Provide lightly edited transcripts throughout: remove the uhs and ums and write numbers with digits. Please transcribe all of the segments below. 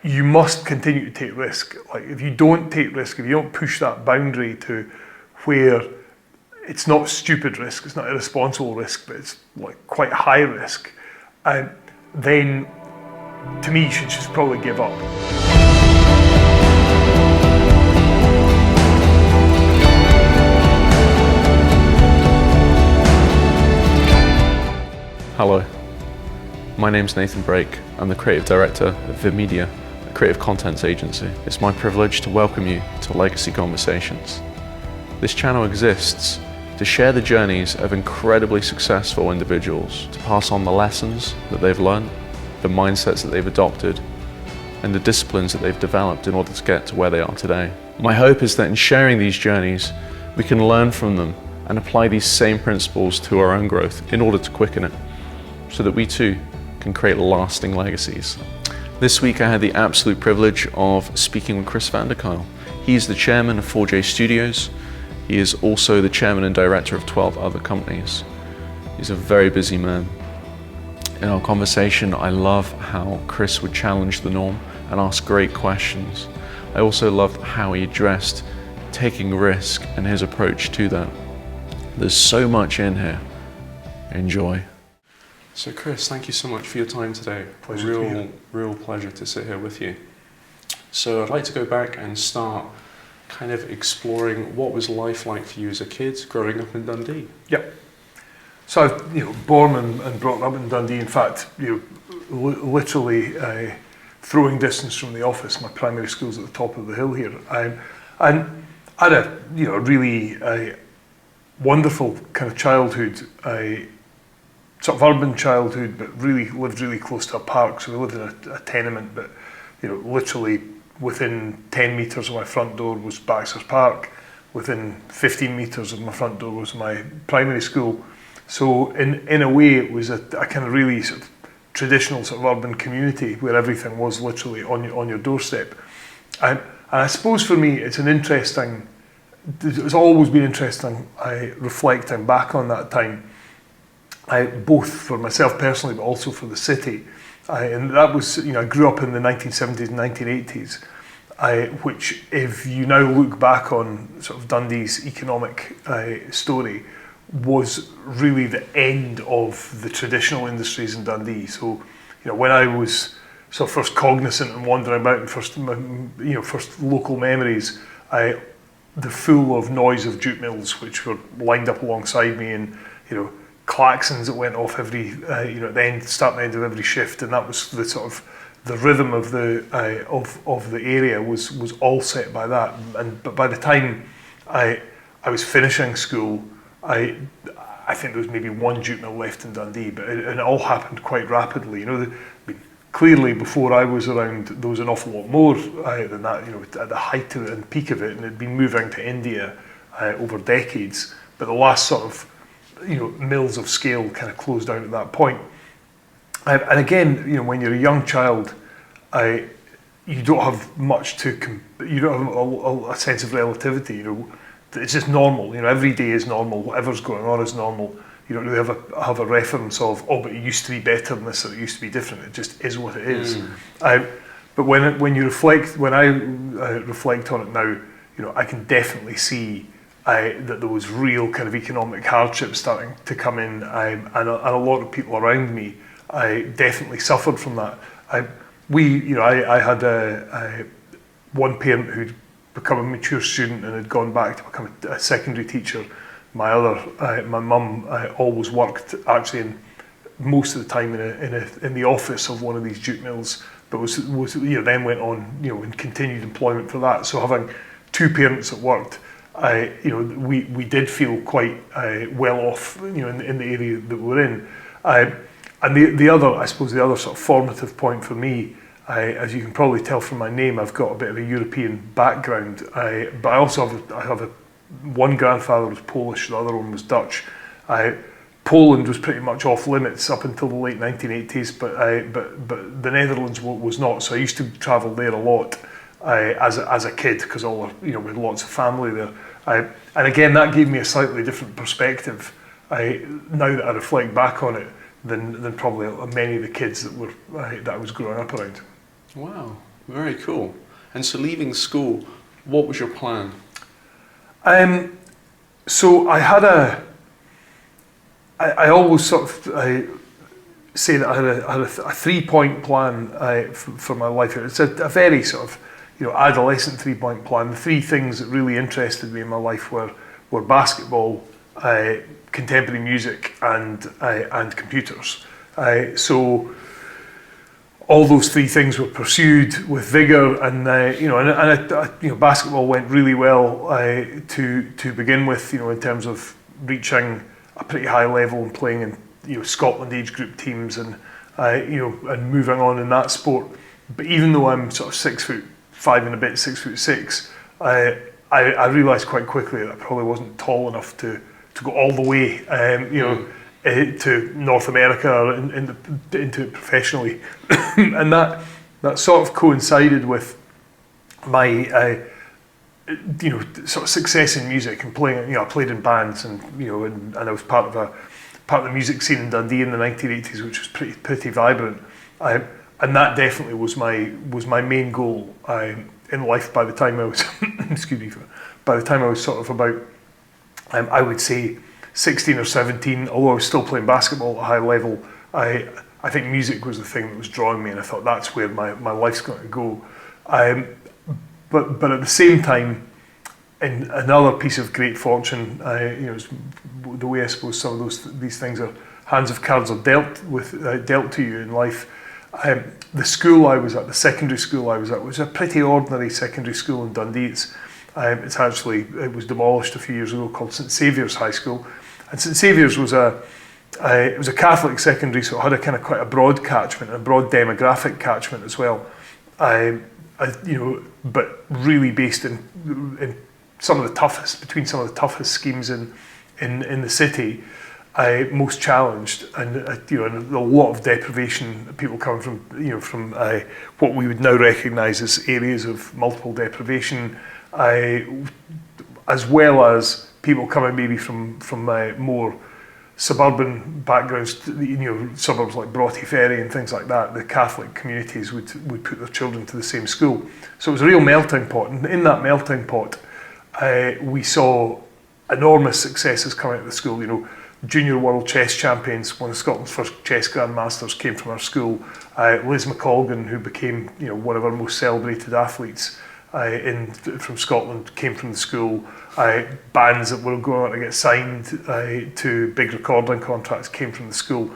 you must continue to take risk. Like if you don't take risk, if you don't push that boundary to where it's not stupid risk, it's not irresponsible risk, but it's like quite high risk, then to me you should just probably give up. Hello, my name's Nathan Brake. I'm the creative director of VidMedia, a creative contents agency. It's my privilege to welcome you to Legacy Conversations. This channel exists to share the journeys of incredibly successful individuals, to pass on the lessons that they've learned, the mindsets that they've adopted, and the disciplines that they've developed in order to get to where they are today. My hope is that in sharing these journeys, we can learn from them and apply these same principles to our own growth in order to quicken it, so that we too can create lasting legacies. This week I had the absolute privilege of speaking with Chris van der Kuyl. He's the chairman of 4J Studios. He is also the chairman and director of 12 other companies. He's a very busy man. In our conversation, I love how Chris would challenge the norm and ask great questions. I also loved how he addressed taking risk and his approach to that. There's so much in here. Enjoy. So Chris, thank you so much for your time today. Real pleasure to sit here with you. So I'd like to go back and start kind of exploring what was life like for you as a kid growing up in Dundee. Yep. So I was born and brought up in Dundee. In fact, literally throwing distance from the office. My primary school's at the top of the hill here. And I had a really wonderful kind of childhood. Sort of urban childhood, but lived really close to a park. So we lived in a tenement, but literally within 10 metres of my front door was Baxter's Park. Within 15 metres of my front door was my primary school. So in a way, it was a kind of really sort of traditional sort of urban community where everything was literally on your doorstep. And I suppose for me, it's always been interesting. Reflecting back on that time. Both for myself personally, but also for the city. And that was, I grew up in the 1970s and 1980s, which if you now look back on sort of Dundee's economic story, was really the end of the traditional industries in Dundee. So, when I was sort of first cognizant and wandering about and first local memories, the full of noise of jute mills, which were lined up alongside me, and, klaxons that went off every, at the start and end of every shift, and that was the sort of the rhythm of the area was all set by that. But by the time I was finishing school, I think there was maybe one jute mill left in Dundee, but it all happened quite rapidly. Clearly before I was around, there was an awful lot more than that. At the height of it and peak of it, and it had been moving to India over decades. But the last sort of mills of scale kind of closed down at that point. And again, when you're a young child, you don't have much you don't have a sense of relativity. It's just normal. Every day is normal. Whatever's going on is normal. You don't really have a reference of, but it used to be better than this, or it used to be different. It just is what it is. But when I reflect on it now, I can definitely see that there was real kind of economic hardship starting to come in, and a lot of people around me definitely suffered from that. I had one parent who'd become a mature student and had gone back to become a secondary teacher. My mum always worked actually most of the time in the office of one of these jute mills, but then went on and continued employment for that. So having two parents that worked, we did feel quite well off, in the area that we're in. And the other sort of formative point for me, as you can probably tell from my name, I've got a bit of a European background, but I also have one grandfather was Polish, the other one was Dutch. Poland was pretty much off limits up until the late 1980s, but the Netherlands was not. So I used to travel there a lot. As a kid, because we had lots of family there, and again that gave me a slightly different perspective now that I reflect back on it than probably many of the kids that I was growing up around. Wow, Very cool. And so leaving school, what was your plan? So I had I always sort of say that I had a 3-point plan for my life. It's a very sort of adolescent 3-point plan. The three things that really interested me in my life were basketball, contemporary music, and computers. So all those three things were pursued with vigour, and basketball went really well to begin with. In terms of reaching a pretty high level and playing in Scotland age group teams, and and moving on in that sport. But even though I'm sort of 6'5" and a bit, 6'6", I realised quite quickly that I probably wasn't tall enough to go all the way. To North America or into it professionally, and that sort of coincided with my sort of success in music and playing. I played in bands, and and I was part of the music scene in Dundee in the 1980s, which was pretty vibrant. And that definitely was my main goal in life by the time I was by the time I was sort of about I would say 16 or 17, although I was still playing basketball at a high level. I think music was the thing that was drawing me, and I thought that's where my life's going to go. But at the same time, in another piece of great fortune, the way I suppose some of these things are hands of cards are dealt to you in life. The school I was at, the secondary school I was at, was a pretty ordinary secondary school in Dundee. It was demolished a few years ago, called St Saviour's High School. And St Saviour's was a Catholic secondary, so it had a kind of quite a broad catchment, and a broad demographic catchment as well. But really based in between some of the toughest schemes in the city, most challenged, and and a lot of deprivation. People coming from what we would now recognise as areas of multiple deprivation, as well as people coming maybe from more suburban backgrounds, suburbs like Broughty Ferry and things like that. The Catholic communities would put their children to the same school. So it was a real melting pot, and in that melting pot, we saw enormous successes coming out of the school. Junior world chess champions, one of Scotland's first chess grandmasters, came from our school. Liz McColgan, who became one of our most celebrated athletes from Scotland, came from the school. Bands that were going on to get signed to big recording contracts came from the school.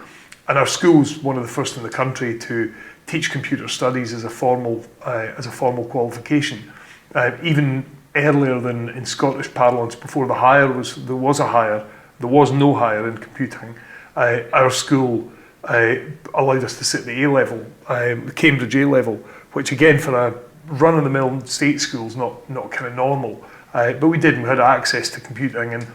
And our school was one of the first in the country to teach computer studies as a formal qualification. Even earlier than in Scottish parlance, before there was no higher in computing. Our school allowed us to sit the A-level, the Cambridge A-level, which again for a run-of-the-mill state school is not kind of normal. But we did, and we had access to computing, and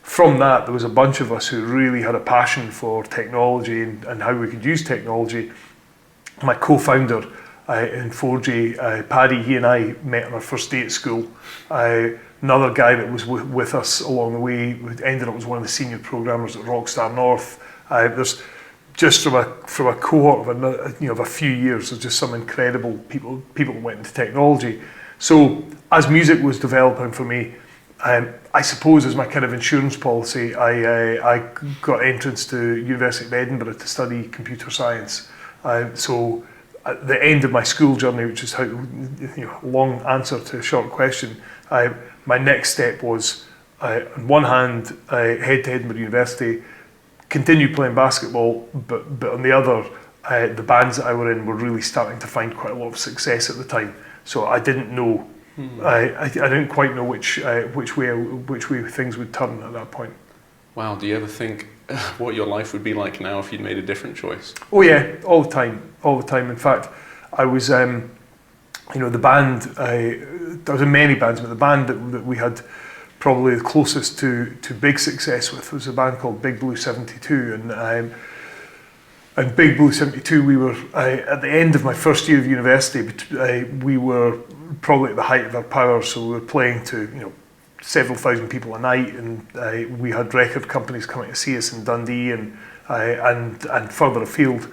from that there was a bunch of us who really had a passion for technology and how we could use technology. My co-founder in 4J, Paddy, he and I met on our first day at school. Another guy that was with us along the way ended up as one of the senior programmers at Rockstar North. There's just from a cohort of a few years, there's just some incredible people that went into technology. So as music was developing for me, I suppose as my kind of insurance policy, I got entrance to University of Edinburgh to study computer science. So at the end of my school journey, which is long answer to a short question, my next step was, on one hand, head to Edinburgh University, continue playing basketball, but on the other, the bands that I were in were really starting to find quite a lot of success at the time. So I didn't know, I didn't quite know which way things would turn at that point. Wow, do you ever think what your life would be like now if you'd made a different choice? Oh yeah, all the time. In fact, I was, the band, I was in many bands, but the band that we had probably the closest to big success with was a band called Big Blue 72, and Big Blue 72, we were, at the end of my first year of university, we were probably at the height of our power, so we were playing to, several thousand people a night, and we had record companies coming to see us in Dundee and further afield,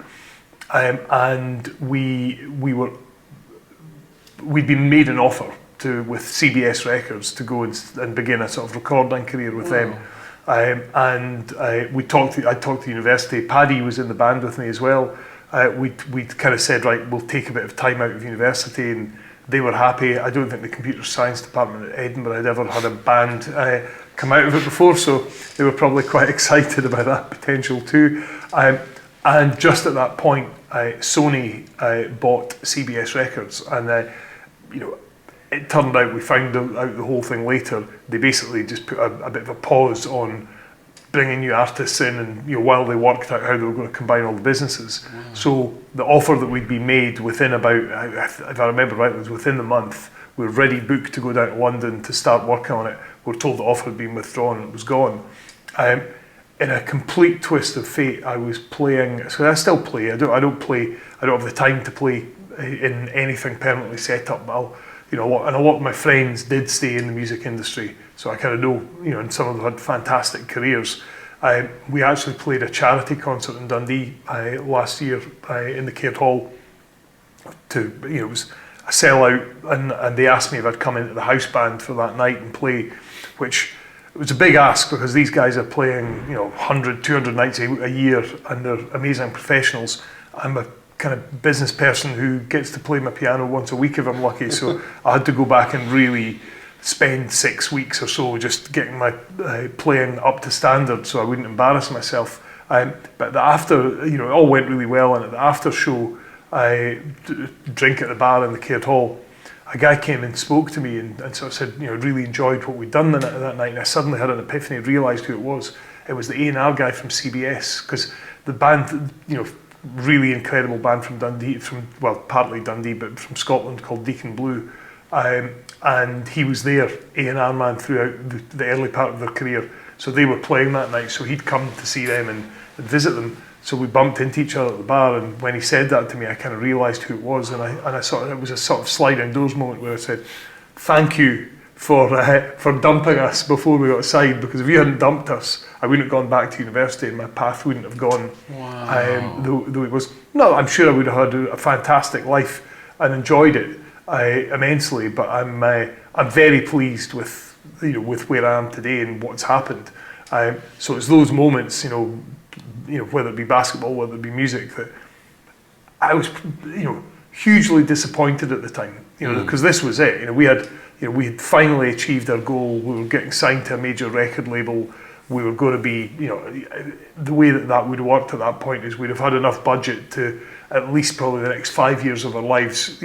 and we were we'd been made an offer with CBS Records to go and begin a sort of recording career with them. I talked to university. Paddy was in the band with me as well. We'd kind of said, right, we'll take a bit of time out of university, and they were happy. I don't think the computer science department at Edinburgh had ever had a band come out of it before, so they were probably quite excited about that potential too. And just at that point, Sony bought CBS Records, and it turned out, we found out the whole thing later, they basically just put a bit of a pause on bringing new artists in, and while they worked out how they were going to combine all the businesses. Wow. So the offer that we'd be made within about, if I remember right, it was within the month. We were ready booked to go down to London to start working on it. We were told the offer had been withdrawn and it was gone. In a complete twist of fate, I was playing. So I still play. I don't play. I don't have the time to play in anything permanently set up. But and a lot of my friends did stay in the music industry, so I kind of know, and some of them had fantastic careers. We actually played a charity concert in Dundee last year in the Caird Hall. It was a sellout, and they asked me if I'd come into the house band for that night and play, which it was a big ask because these guys are playing 100, 200 nights a year, and they're amazing professionals. I'm a kind of business person who gets to play my piano once a week if I'm lucky, so I had to go back and really spend 6 weeks or so just getting my playing up to standard so I wouldn't embarrass myself. But after, it all went really well, and at the after show, drink at the bar in the Caird Hall, a guy came and spoke to me and sort of said, really enjoyed what we'd done that night, and I suddenly had an epiphany, realised who it was. It was the A&R guy from CBS, because the band, really incredible band from Dundee, partly Dundee, but from Scotland, called Deacon Blue. And he was their A&R man throughout the early part of their career. So they were playing that night, so he'd come to see them and visit them. So we bumped into each other at the bar, and when he said that to me, I kind of realised who it was, and I sort of, it was a sort of sliding doors moment where I said, thank you for dumping us before we got signed, because if you hadn't dumped us, I wouldn't have gone back to university and my path wouldn't have gone. Wow. Though it was, no, I'm sure I would have had a fantastic life and enjoyed it immensely, but I'm very pleased with where I am today and what's happened. So it's those moments, whether it be basketball, whether it be music, that I was, hugely disappointed at the time, because this was it. We had finally achieved our goal. We were getting signed to a major record label. We were going to be, the way that would have worked at that point is we'd have had enough budget to at least probably the next 5 years of our lives,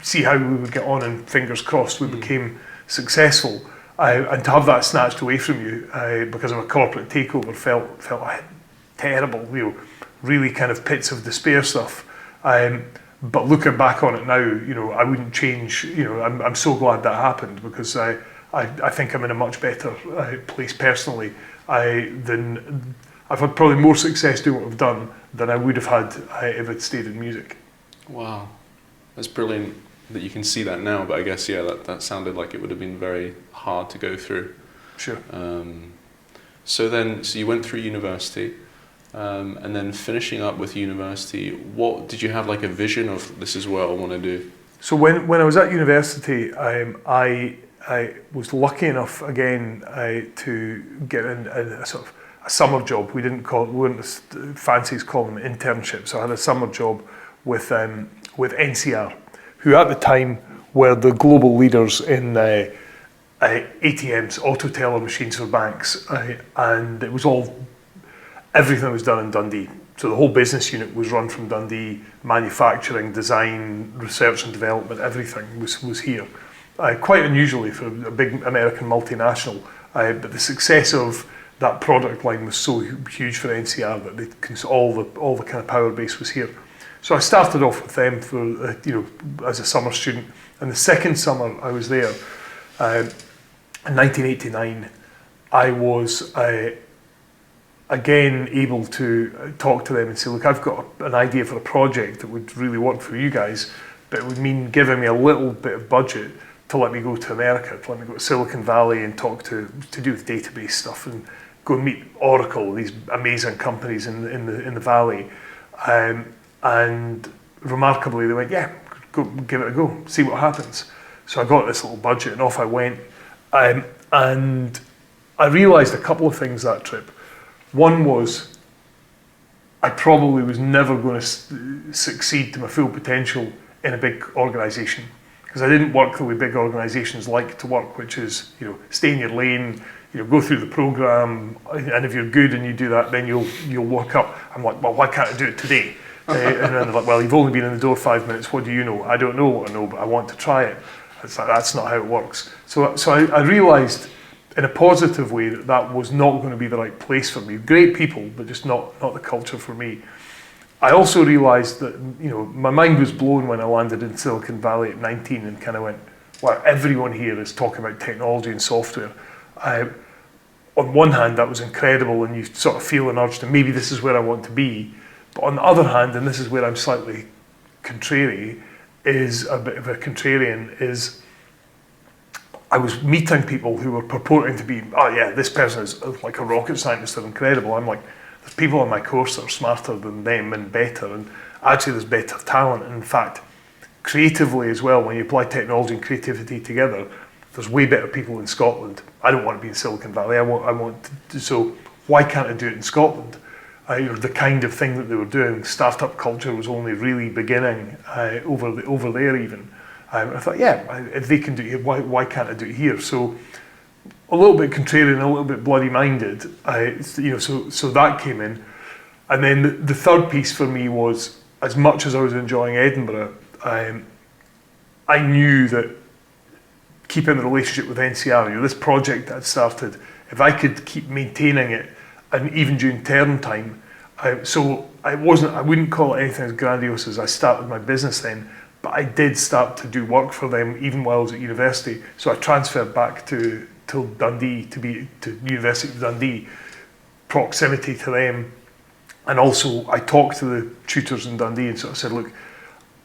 see how we would get on, and fingers crossed we became successful. And to have that snatched away from you because of a corporate takeover felt terrible, really kind of pits of despair stuff. But looking back on it now, I wouldn't change. I'm so glad that happened, because I think I'm in a much better place personally. I've had probably more success doing what I've done than I would have had if I'd stayed in music. Wow, that's brilliant that you can see that now. But I guess that sounded like it would have been very hard to go through. Sure. So you went through university. And then finishing up with university, what did you have, like a vision of, this is what I want to do? So when I was at university, I was lucky enough again to get in a sort of a summer job. We weren't as fancy as calling them internships. So I had a summer job with NCR, who at the time were the global leaders in ATMs, auto teller machines for banks, and it was everything was done in Dundee. So the whole business unit was run from Dundee. Manufacturing, design, research and development, everything was here. Quite unusually for a big American multinational, but the success of that product line was so huge for NCR that all the kind of power base was here. So I started off with them for as a summer student, and the second summer I was there, in 1989, I was again able to talk to them and say, look, I've got an idea for a project that would really work for you guys, but it would mean giving me a little bit of budget to let me go to America, to let me go to Silicon Valley and talk to do with database stuff and go and meet Oracle, these amazing companies in the Valley. And remarkably, they went, yeah, go give it a go, see what happens. So I got this little budget and off I went. And I realised a couple of things that trip. One was I probably was never going to succeed to my full potential in a big organisation, because I didn't work the way big organisations like to work, which is, stay in your lane, go through the programme, and if you're good and you do that, then you'll work up. I'm like, well, why can't I do it today? And then they're like, well, you've only been in the door 5 minutes, what do you know? I don't know what I know, but I want to try it. It's like, that's not how it works. So I realised in a positive way that was not going to be the right place for me. Great people, but just not the culture for me. I also realised that, my mind was blown when I landed in Silicon Valley at 19 and kind of went, wow, everyone here is talking about technology and software. On one hand, that was incredible, and you sort of feel an urge to maybe this is where I want to be. But on the other hand, and this is where I'm slightly contrary, is a bit of a contrarian, is I was meeting people who were purporting to be, oh yeah, this person is like a rocket scientist, they're incredible. I'm like, there's people on my course that are smarter than them and better, and actually there's better talent. And in fact, creatively as well, when you apply technology and creativity together, there's way better people in Scotland. I don't want to be in Silicon Valley, I want to, so why can't I do it in Scotland? The kind of thing that they were doing, startup culture was only really beginning over there even. I thought, yeah, if they can do it, why can't I do it here? So a little bit contrarian, a little bit bloody-minded. So that came in. And then the third piece for me was, as much as I was enjoying Edinburgh, I knew that keeping the relationship with NCR, this project that I'd started, if I could keep maintaining it, and even during term time, I wouldn't call it anything as grandiose as I started my business then, but I did start to do work for them even while I was at university. So I transferred back to Dundee, to University of Dundee, proximity to them, and also I talked to the tutors in Dundee and sort of said, look,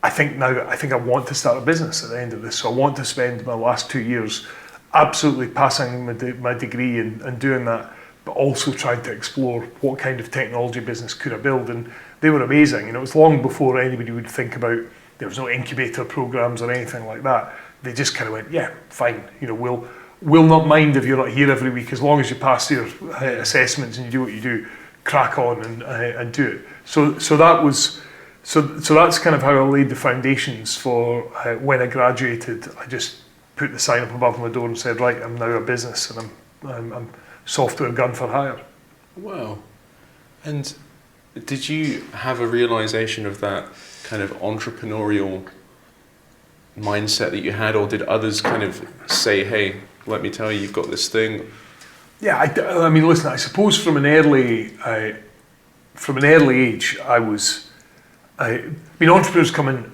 I think I want to start a business at the end of this, so I want to spend my last 2 years absolutely passing my degree and doing that, but also trying to explore what kind of technology business could I build. And they were amazing. It was long before anybody would think about, there was no incubator programs or anything like that. They just kind of went, yeah, fine, we'll not mind if you're not here every week, as long as you pass your assessments and you do what you do, crack on and do it. So that's kind of how I laid the foundations for when I graduated. I just put the sign up above my door and said, right, I'm now a business, and I'm software gun for hire. Wow. And did you have a realization of that kind of entrepreneurial mindset that you had, or did others kind of say, hey, let me tell you, you've got this thing? Yeah, I mean, listen, I suppose from an early age, entrepreneurs come in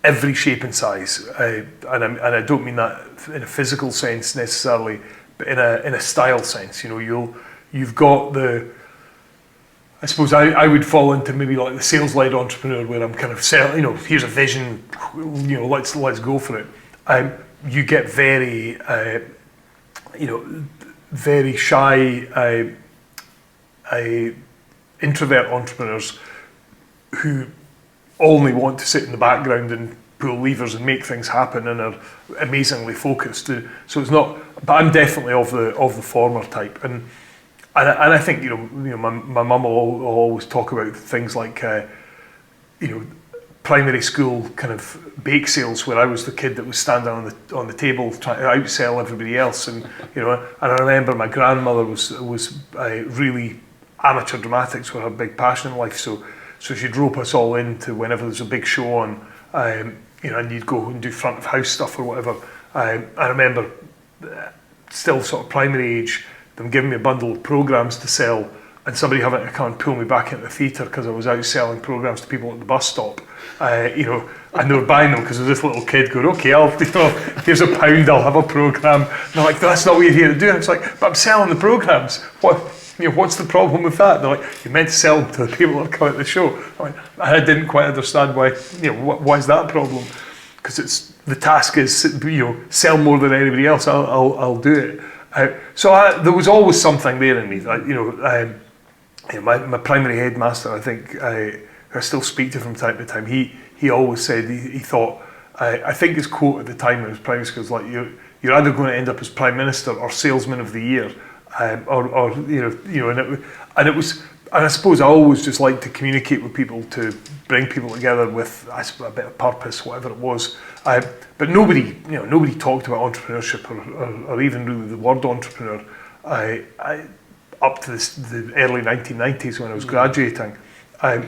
every shape and size, and I don't mean that in a physical sense necessarily, but in a style sense. You've got I suppose I would fall into maybe like the sales-led entrepreneur, where I'm kind of selling, here's a vision, let's go for it. You get very, very shy, introvert entrepreneurs who only want to sit in the background and pull levers and make things happen and are amazingly focused. So it's not, but I'm definitely of the former type. And I think my mum will always talk about things like primary school kind of bake sales, where I was the kid that was standing on the table trying to outsell everybody else, and I remember my grandmother was really, amateur dramatics were her big passion in life, so she'd rope us all into whenever there's a big show on, and you'd go and do front of house stuff or whatever. I remember still sort of primary age, them giving me a bundle of programs to sell, and somebody having to come and pull me back into the theatre because I was out selling programs to people at the bus stop. And they were buying them because there was this little kid going, okay, here's £1, I'll have a program. And they're like, that's not what you're here to do. And it's like, but I'm selling the programs. What's the problem with that? They're like, you're meant to sell them to the people that come at the show. I didn't quite understand why. Why is that a problem? Because the task is, sell more than anybody else. I'll do it. There was always something there in me. My primary headmaster, I think, I still speak to from time to time. He always said he thought I think his quote at the time when he was Prime Minister was like, you're either going to end up as Prime Minister or Salesman of the Year, or and I suppose I always just like to communicate with people, to bring people together with a bit of purpose, whatever it was. But nobody talked about entrepreneurship or even really the word entrepreneur. Up to the early 1990s when I was graduating, and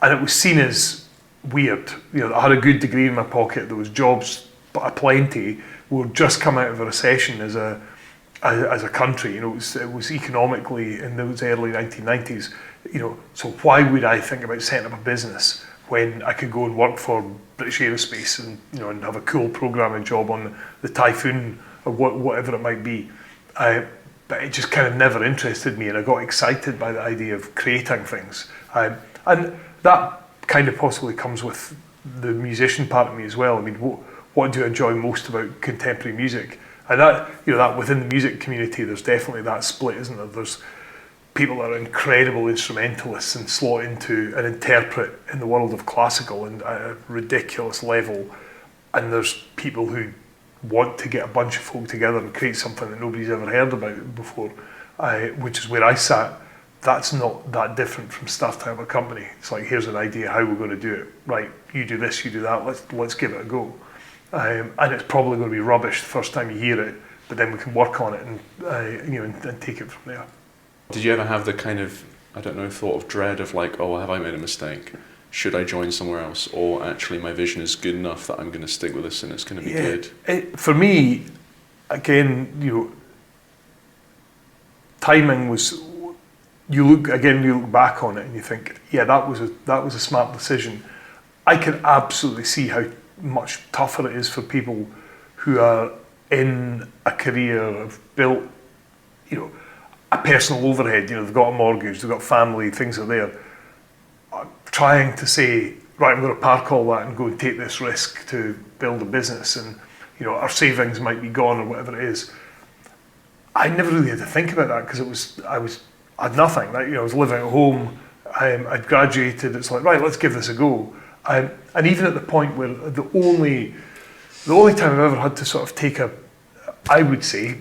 it was seen as weird. I had a good degree in my pocket. There was jobs, but aplenty. We were just come out of a recession as a country. It was economically in those early 1990s. So why would I think about setting up a business when I could go and work for British Aerospace and have a cool programming job on the Typhoon or whatever it might be. But it just kind of never interested me, and I got excited by the idea of creating things. And that kind of possibly comes with the musician part of me as well. I mean, what do I enjoy most about contemporary music? And that within the music community, there's definitely that split, isn't there? There's people that are incredible instrumentalists and slot into and interpret in the world of classical and at a ridiculous level. And there's people who want to get a bunch of folk together and create something that nobody's ever heard about before, which is where I sat. That's not that different from starting up a company. It's like, here's an idea how we're going to do it. Right, you do this, you do that. Let's give it a go. And it's probably going to be rubbish the first time you hear it, but then we can work on it and take it from there. Did you ever have the kind of, thought of dread of like, oh, have I made a mistake? Should I join somewhere else? Or actually my vision is good enough that I'm going to stick with this and it's going to be good? For me, again, timing was, you look back on it and you think, yeah, that was a smart decision. I can absolutely see how much tougher it is for people who are in a career, have built, a personal overhead, they've got a mortgage, they've got family, things are there. Trying to say, right, I'm going to park all that and go and take this risk to build a business, and our savings might be gone or whatever it is. I never really had to think about that because I had nothing. I was living at home. I'd graduated. It's like, right, let's give this a go. And even at the point where the only time I've ever had to sort of take I would say,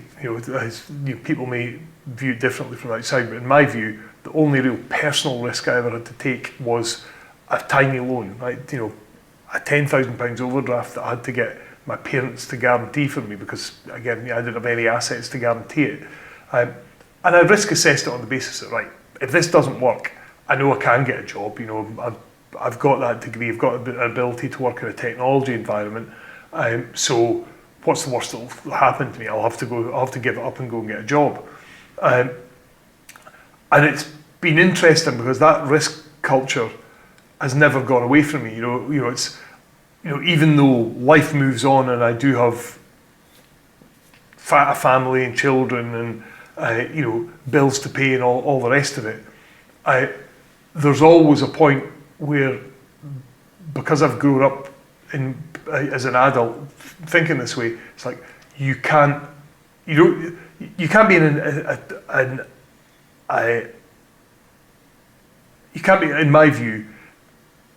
people may view it differently from outside, but in my view, the only real personal risk I ever had to take was a tiny loan, right? A £10,000 overdraft that I had to get my parents to guarantee for me because, again, I didn't have any assets to guarantee it. And I risk assessed it on the basis that, right, if this doesn't work, I know I can get a job. I've got that degree, I've got the ability to work in a technology environment. So what's the worst that will happen to me? I'll have to give it up and go and get a job. And it's been interesting because that risk culture has never gone away from me. It's even though life moves on and I do have a family and children and bills to pay and all the rest of it, there's always a point where, because I've grown up as an adult thinking this way, it's like you can't be you can't be, in my view,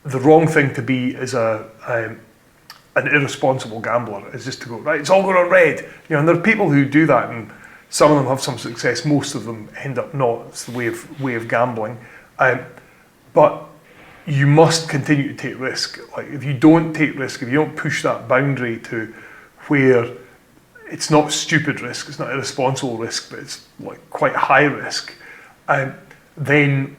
the wrong thing to be is an irresponsible gambler is just to go, right, it's all going on red. And there are people who do that, and some of them have some success, most of them end up not. It's the way of gambling. But you must continue to take risk. Like, if you don't take risk, if you don't push that boundary to where it's not stupid risk, it's not irresponsible risk, but it's like quite high risk, then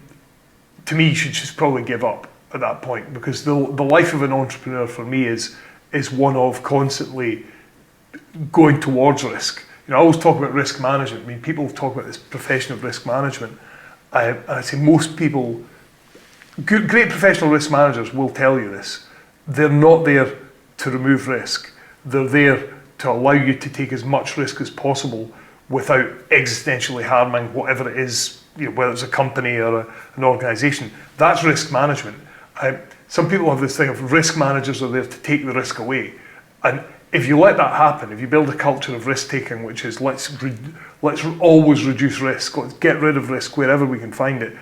to me you should just probably give up at that point, because the life of an entrepreneur for me is one of constantly going towards risk. I always talk about risk management. I mean, people talk about this profession of risk management, and I say most people, great professional risk managers will tell you this. They're not there to remove risk. They're there to allow you to take as much risk as possible without existentially harming whatever it is, whether it's a company or an organisation. That's risk management. Some people have this thing of risk managers are there to take the risk away. And if you let that happen, if you build a culture of risk taking, which is let's always reduce risk, let's get rid of risk wherever we can find it,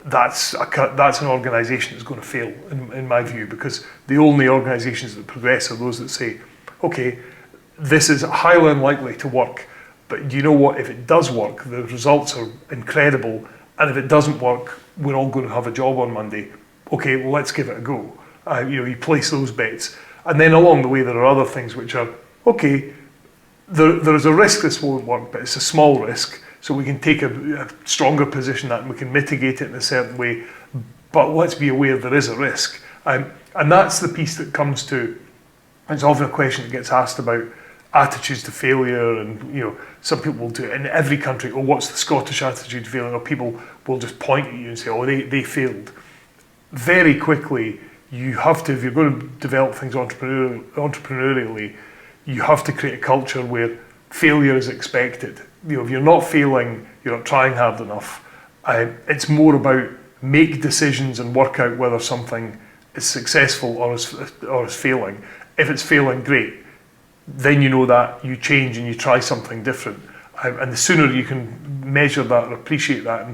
that's an organisation that's going to fail, in my view, because the only organisations that progress are those that say, okay, this is highly unlikely to work, but you know what, if it does work, the results are incredible, and if it doesn't work, we're all going to have a job on Monday. Okay, well, let's give it a go. You place those bets. And then along the way, there are other things which are, okay, there is a risk this won't work, but it's a small risk, so we can take a stronger position that and we can mitigate it in a certain way, but let's be aware there is a risk. And that's the piece that comes to, it's often a question that gets asked about attitudes to failure, and some people will do it in every country. Oh, what's the Scottish attitude to failure? Or people will just point at you and say, oh, they failed. Very quickly, you have to, if you're going to develop things entrepreneurially, you have to create a culture where failure is expected. If you're not failing, you're not trying hard enough. It's more about make decisions and work out whether something is successful or is failing. If it's failing, great. Then you know that, you change and you try something different. And the sooner you can measure that or appreciate that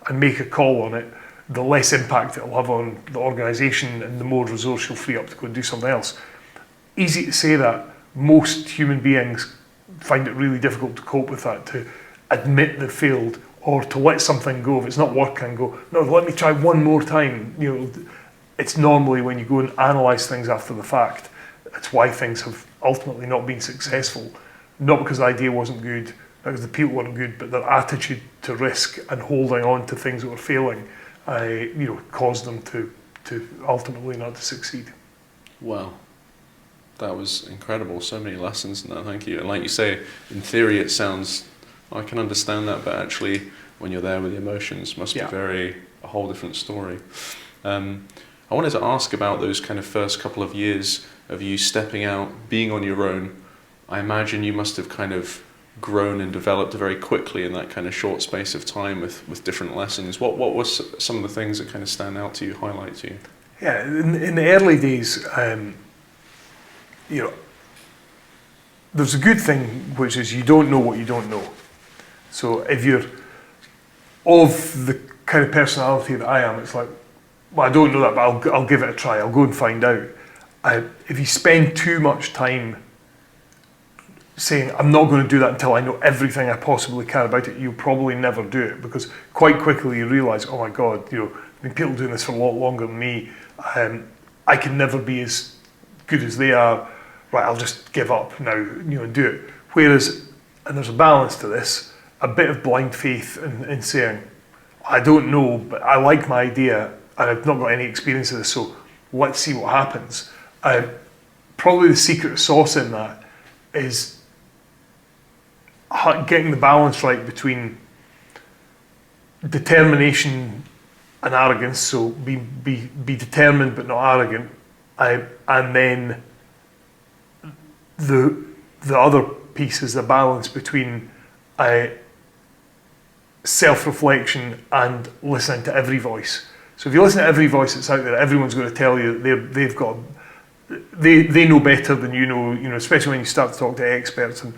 and make a call on it, the less impact it'll have on the organisation and the more resource you'll free up to go and do something else. Easy to say that. Most human beings find it really difficult to cope with that, to admit they've failed or to let something go. If it's not working, go, no, let me try one more time. It's normally when you go and analyse things after the fact, it's why things have ultimately not been successful. Not because the idea wasn't good, not because the people weren't good, but their attitude to risk and holding on to things that were failing caused them to ultimately not to succeed. Wow. That was incredible. So many lessons in that. Thank you. And like you say, in theory, it sounds, I can understand that, but actually, when you're there with the emotions, must be a whole different story. I wanted to ask about those kind of first couple of years of you stepping out, being on your own. I imagine you must have kind of grown and developed very quickly in that kind of short space of time with different lessons. What was some of the things that kind of stand out to you, highlight to you? Yeah, in the early days, there's a good thing, which is you don't know what you don't know. So if you're of the kind of personality that I am, it's like, well, I don't know that, but I'll give it a try. I'll go and find out. If you spend too much time saying, I'm not going to do that until I know everything I possibly can about it, you'll probably never do it, because quite quickly you realise, oh my God, people doing this for a lot longer than me. I can never be as good as they are. Right, I'll just give up now, and do it. Whereas, and there's a balance to this, a bit of blind faith in saying, I don't know, but I like my idea and I've not got any experience of this, so let's see what happens. Probably the secret sauce in that is getting the balance right between determination and arrogance, so be determined but not arrogant, and then the other piece is the balance between self-reflection and listening to every voice. So if you listen to every voice that's out there, everyone's going to tell you they know better than you know, especially when you start to talk to experts, and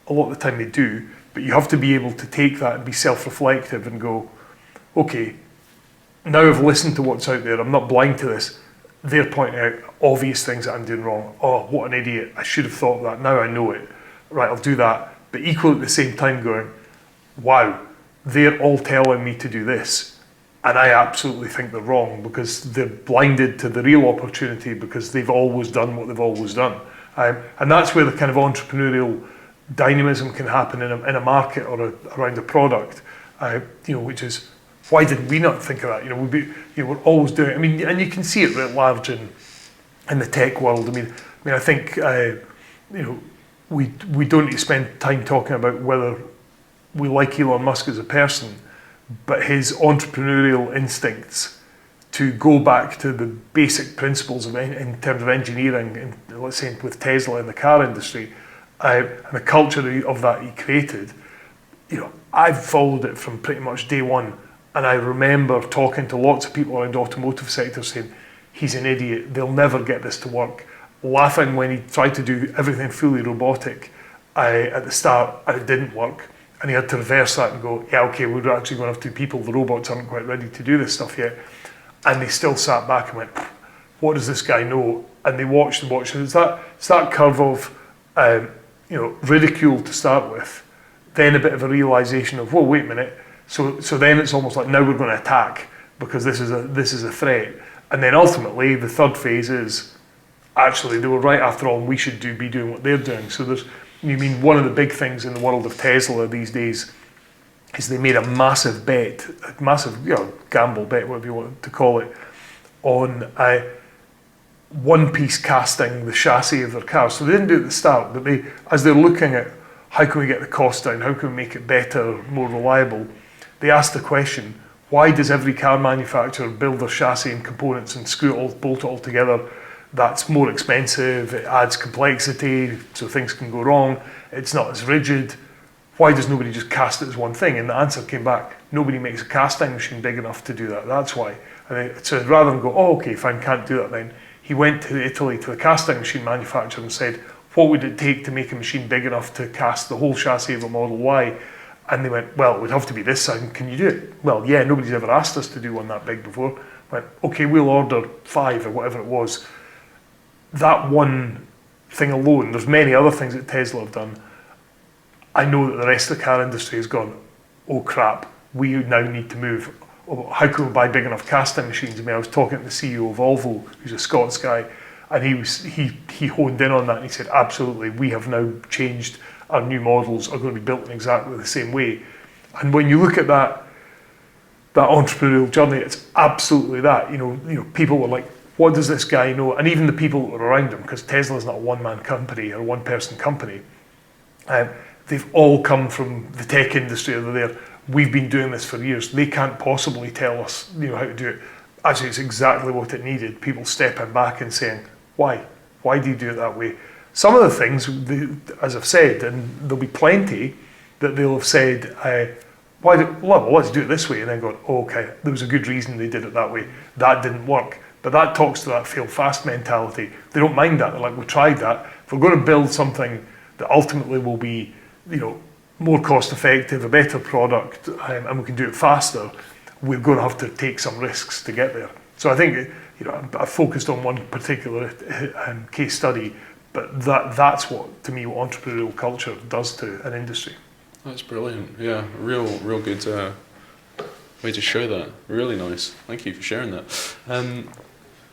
a lot of the time they do, but you have to be able to take that and be self-reflective and go, okay, now I've listened to what's out there, I'm not blind to this, they're pointing out obvious things that I'm doing wrong. Oh, what an idiot, I should have thought of that, now I know it. Right, I'll do that. But equally at the same time going, wow, they're all telling me to do this, and I absolutely think they're wrong because they're blinded to the real opportunity because they've always done what they've always done. And that's where the kind of entrepreneurial dynamism can happen in a market or around a product, which is, why did we not think of that? We're always doing it. I mean, and you can see it writ large in the tech world. I mean, I think we don't need to spend time talking about whether we like Elon Musk as a person, but his entrepreneurial instincts to go back to the basic principles in terms of engineering, and let's say with Tesla in the car industry, and the culture of that he created. I've followed it from pretty much day one. And I remember talking to lots of people around the automotive sector saying, he's an idiot, they'll never get this to work. Laughing when he tried to do everything fully robotic at the start, and it didn't work. And he had to reverse that and go, yeah, okay, we're actually going to have 2 people. The robots aren't quite ready to do this stuff yet. And they still sat back and went, what does this guy know? And they watched and watched. And it's that curve of, ridicule to start with, then a bit of a realization of, whoa, wait a minute. So then it's almost like, now we're going to attack because this is a threat. And then ultimately, the third phase is, actually, they were right after all, and we should be doing what they're doing. So one of the big things in the world of Tesla these days is they made a massive bet, a massive gamble bet, whatever you want to call it, on one-piece casting the chassis of their cars. So they didn't do it at the start, but as they're looking at how can we get the cost down, how can we make it better, more reliable, they asked the question, why does every car manufacturer build their chassis and components and bolt it all together? That's more expensive, it adds complexity, so things can go wrong, it's not as rigid. Why does nobody just cast it as one thing? And the answer came back, nobody makes a casting machine big enough to do that, that's why. So rather than go, okay, fine, can't do that then, he went to Italy to the casting machine manufacturer and said, what would it take to make a machine big enough to cast the whole chassis of a Model Y? And they went, well, it would have to be this size, can you do it? Well, yeah, nobody's ever asked us to do one that big before. Went, okay, we'll order 5 or whatever it was. That one thing alone, there's many other things that Tesla have done. I know that the rest of the car industry has gone, oh crap, we now need to move. How can we buy big enough casting machines? I mean, I was talking to the CEO of Volvo, who's a Scots guy, and he honed in on that and he said, absolutely, we have now changed, our new models are going to be built in exactly the same way. And when you look at that entrepreneurial journey, it's absolutely that. People were like, what does this guy know? And even the people that were around him, because Tesla's not a one-man company or a one-person company, they've all come from the tech industry over there. We've been doing this for years. They can't possibly tell us, how to do it. Actually, it's exactly what it needed. People stepping back and saying, why? Why do you do it that way? Some of the things, as I've said, and there'll be plenty that they'll have said, let's do it this way, and then go, oh, okay, there was a good reason they did it that way. That didn't work. But that talks to that fail fast mentality. They don't mind that. They're like, we tried that. If we're going to build something that ultimately will be, more cost effective, a better product, and we can do it faster, we're going to have to take some risks to get there. So I think, I focused on one particular case study, but that's what, to me, what entrepreneurial culture does to an industry. That's brilliant. Yeah, real good way to show that. Really nice. Thank you for sharing that.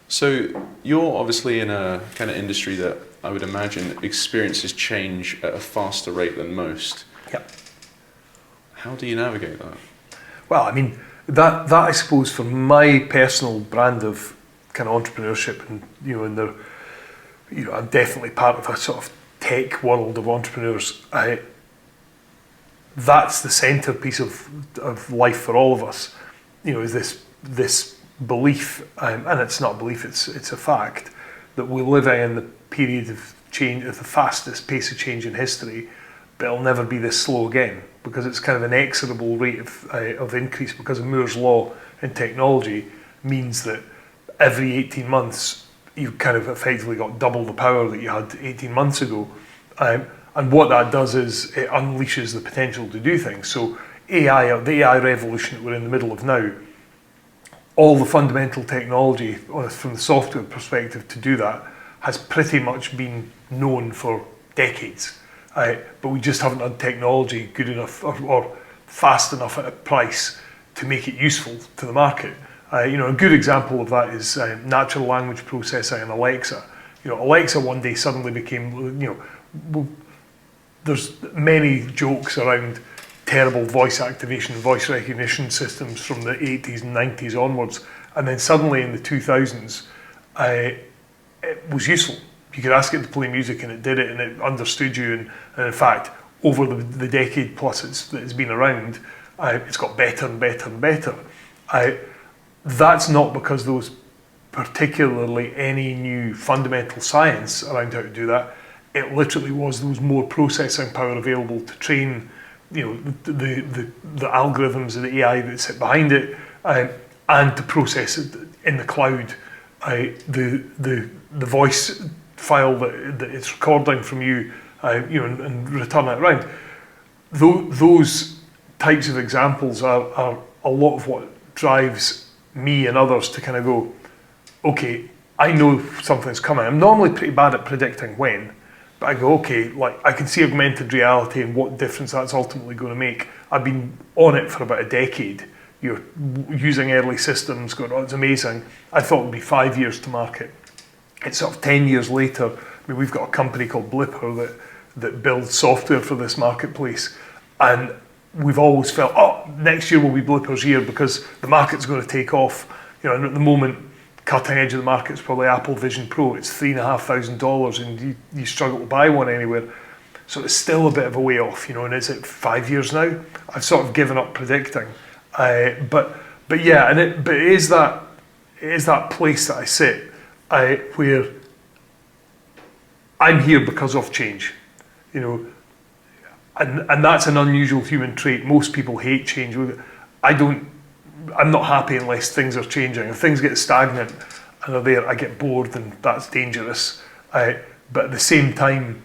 So you're obviously in a kind of industry that I would imagine experiences change at a faster rate than most. Yep. How do you navigate that? Well, I mean, that I suppose for my personal brand of kind of entrepreneurship, and I'm definitely part of a sort of tech world of entrepreneurs. That's the centerpiece of life for all of us. Is this belief, and it's not a belief, it's a fact, that we're living in the period of change, at the fastest pace of change in history, but it'll never be this slow again, because it's kind of an inexorable rate of increase, because of Moore's law in technology means that every 18 months you've kind of effectively got double the power that you had 18 months ago. And what that does is it unleashes the potential to do things. So the AI revolution that we're in the middle of now, all the fundamental technology from the software perspective to do that has pretty much been known for decades. But we just haven't had technology good enough or fast enough at a price to make it useful to the market. A good example of that is natural language processing and Alexa. Alexa one day suddenly became, there's many jokes around terrible voice activation, voice recognition systems from the 80s and 90s onwards. And then suddenly in the 2000s, it was useful. You could ask it to play music and it did it, and it understood you. And in fact, over the decade plus it's been around, it's got better and better and better. That's not because there was particularly any new fundamental science around how to do that. It literally was, there was more processing power available to train, the algorithms of the AI that sit behind it, and to process it in the cloud, the voice file that it's recording from you, and return it around. those types of examples are a lot of what drives me and others to kind of go, okay, I know something's coming. I'm normally pretty bad at predicting when, but I go, okay, like I can see augmented reality and what difference that's ultimately going to make. I've been on it for about a decade. You're using early systems, going, oh, it's amazing. I thought it would be 5 years to market. It's sort of 10 years later. I mean, we've got a company called Blipper that builds software for this marketplace, and we've always felt, oh, next year will be Blipper's year because the market's going to take off. You know, and at the moment, cutting edge of the market is probably Apple Vision Pro. It's $3,500 and you struggle to buy one anywhere. So it's still a bit of a way off, you know, and is it 5 years now? I've sort of given up predicting. But yeah, but it is that place that I sit where I'm here because of change, you know, and that's an unusual human trait. Most people hate change. I'm not happy unless things are changing. If things get stagnant and are there, I get bored, and that's dangerous. But at the same time,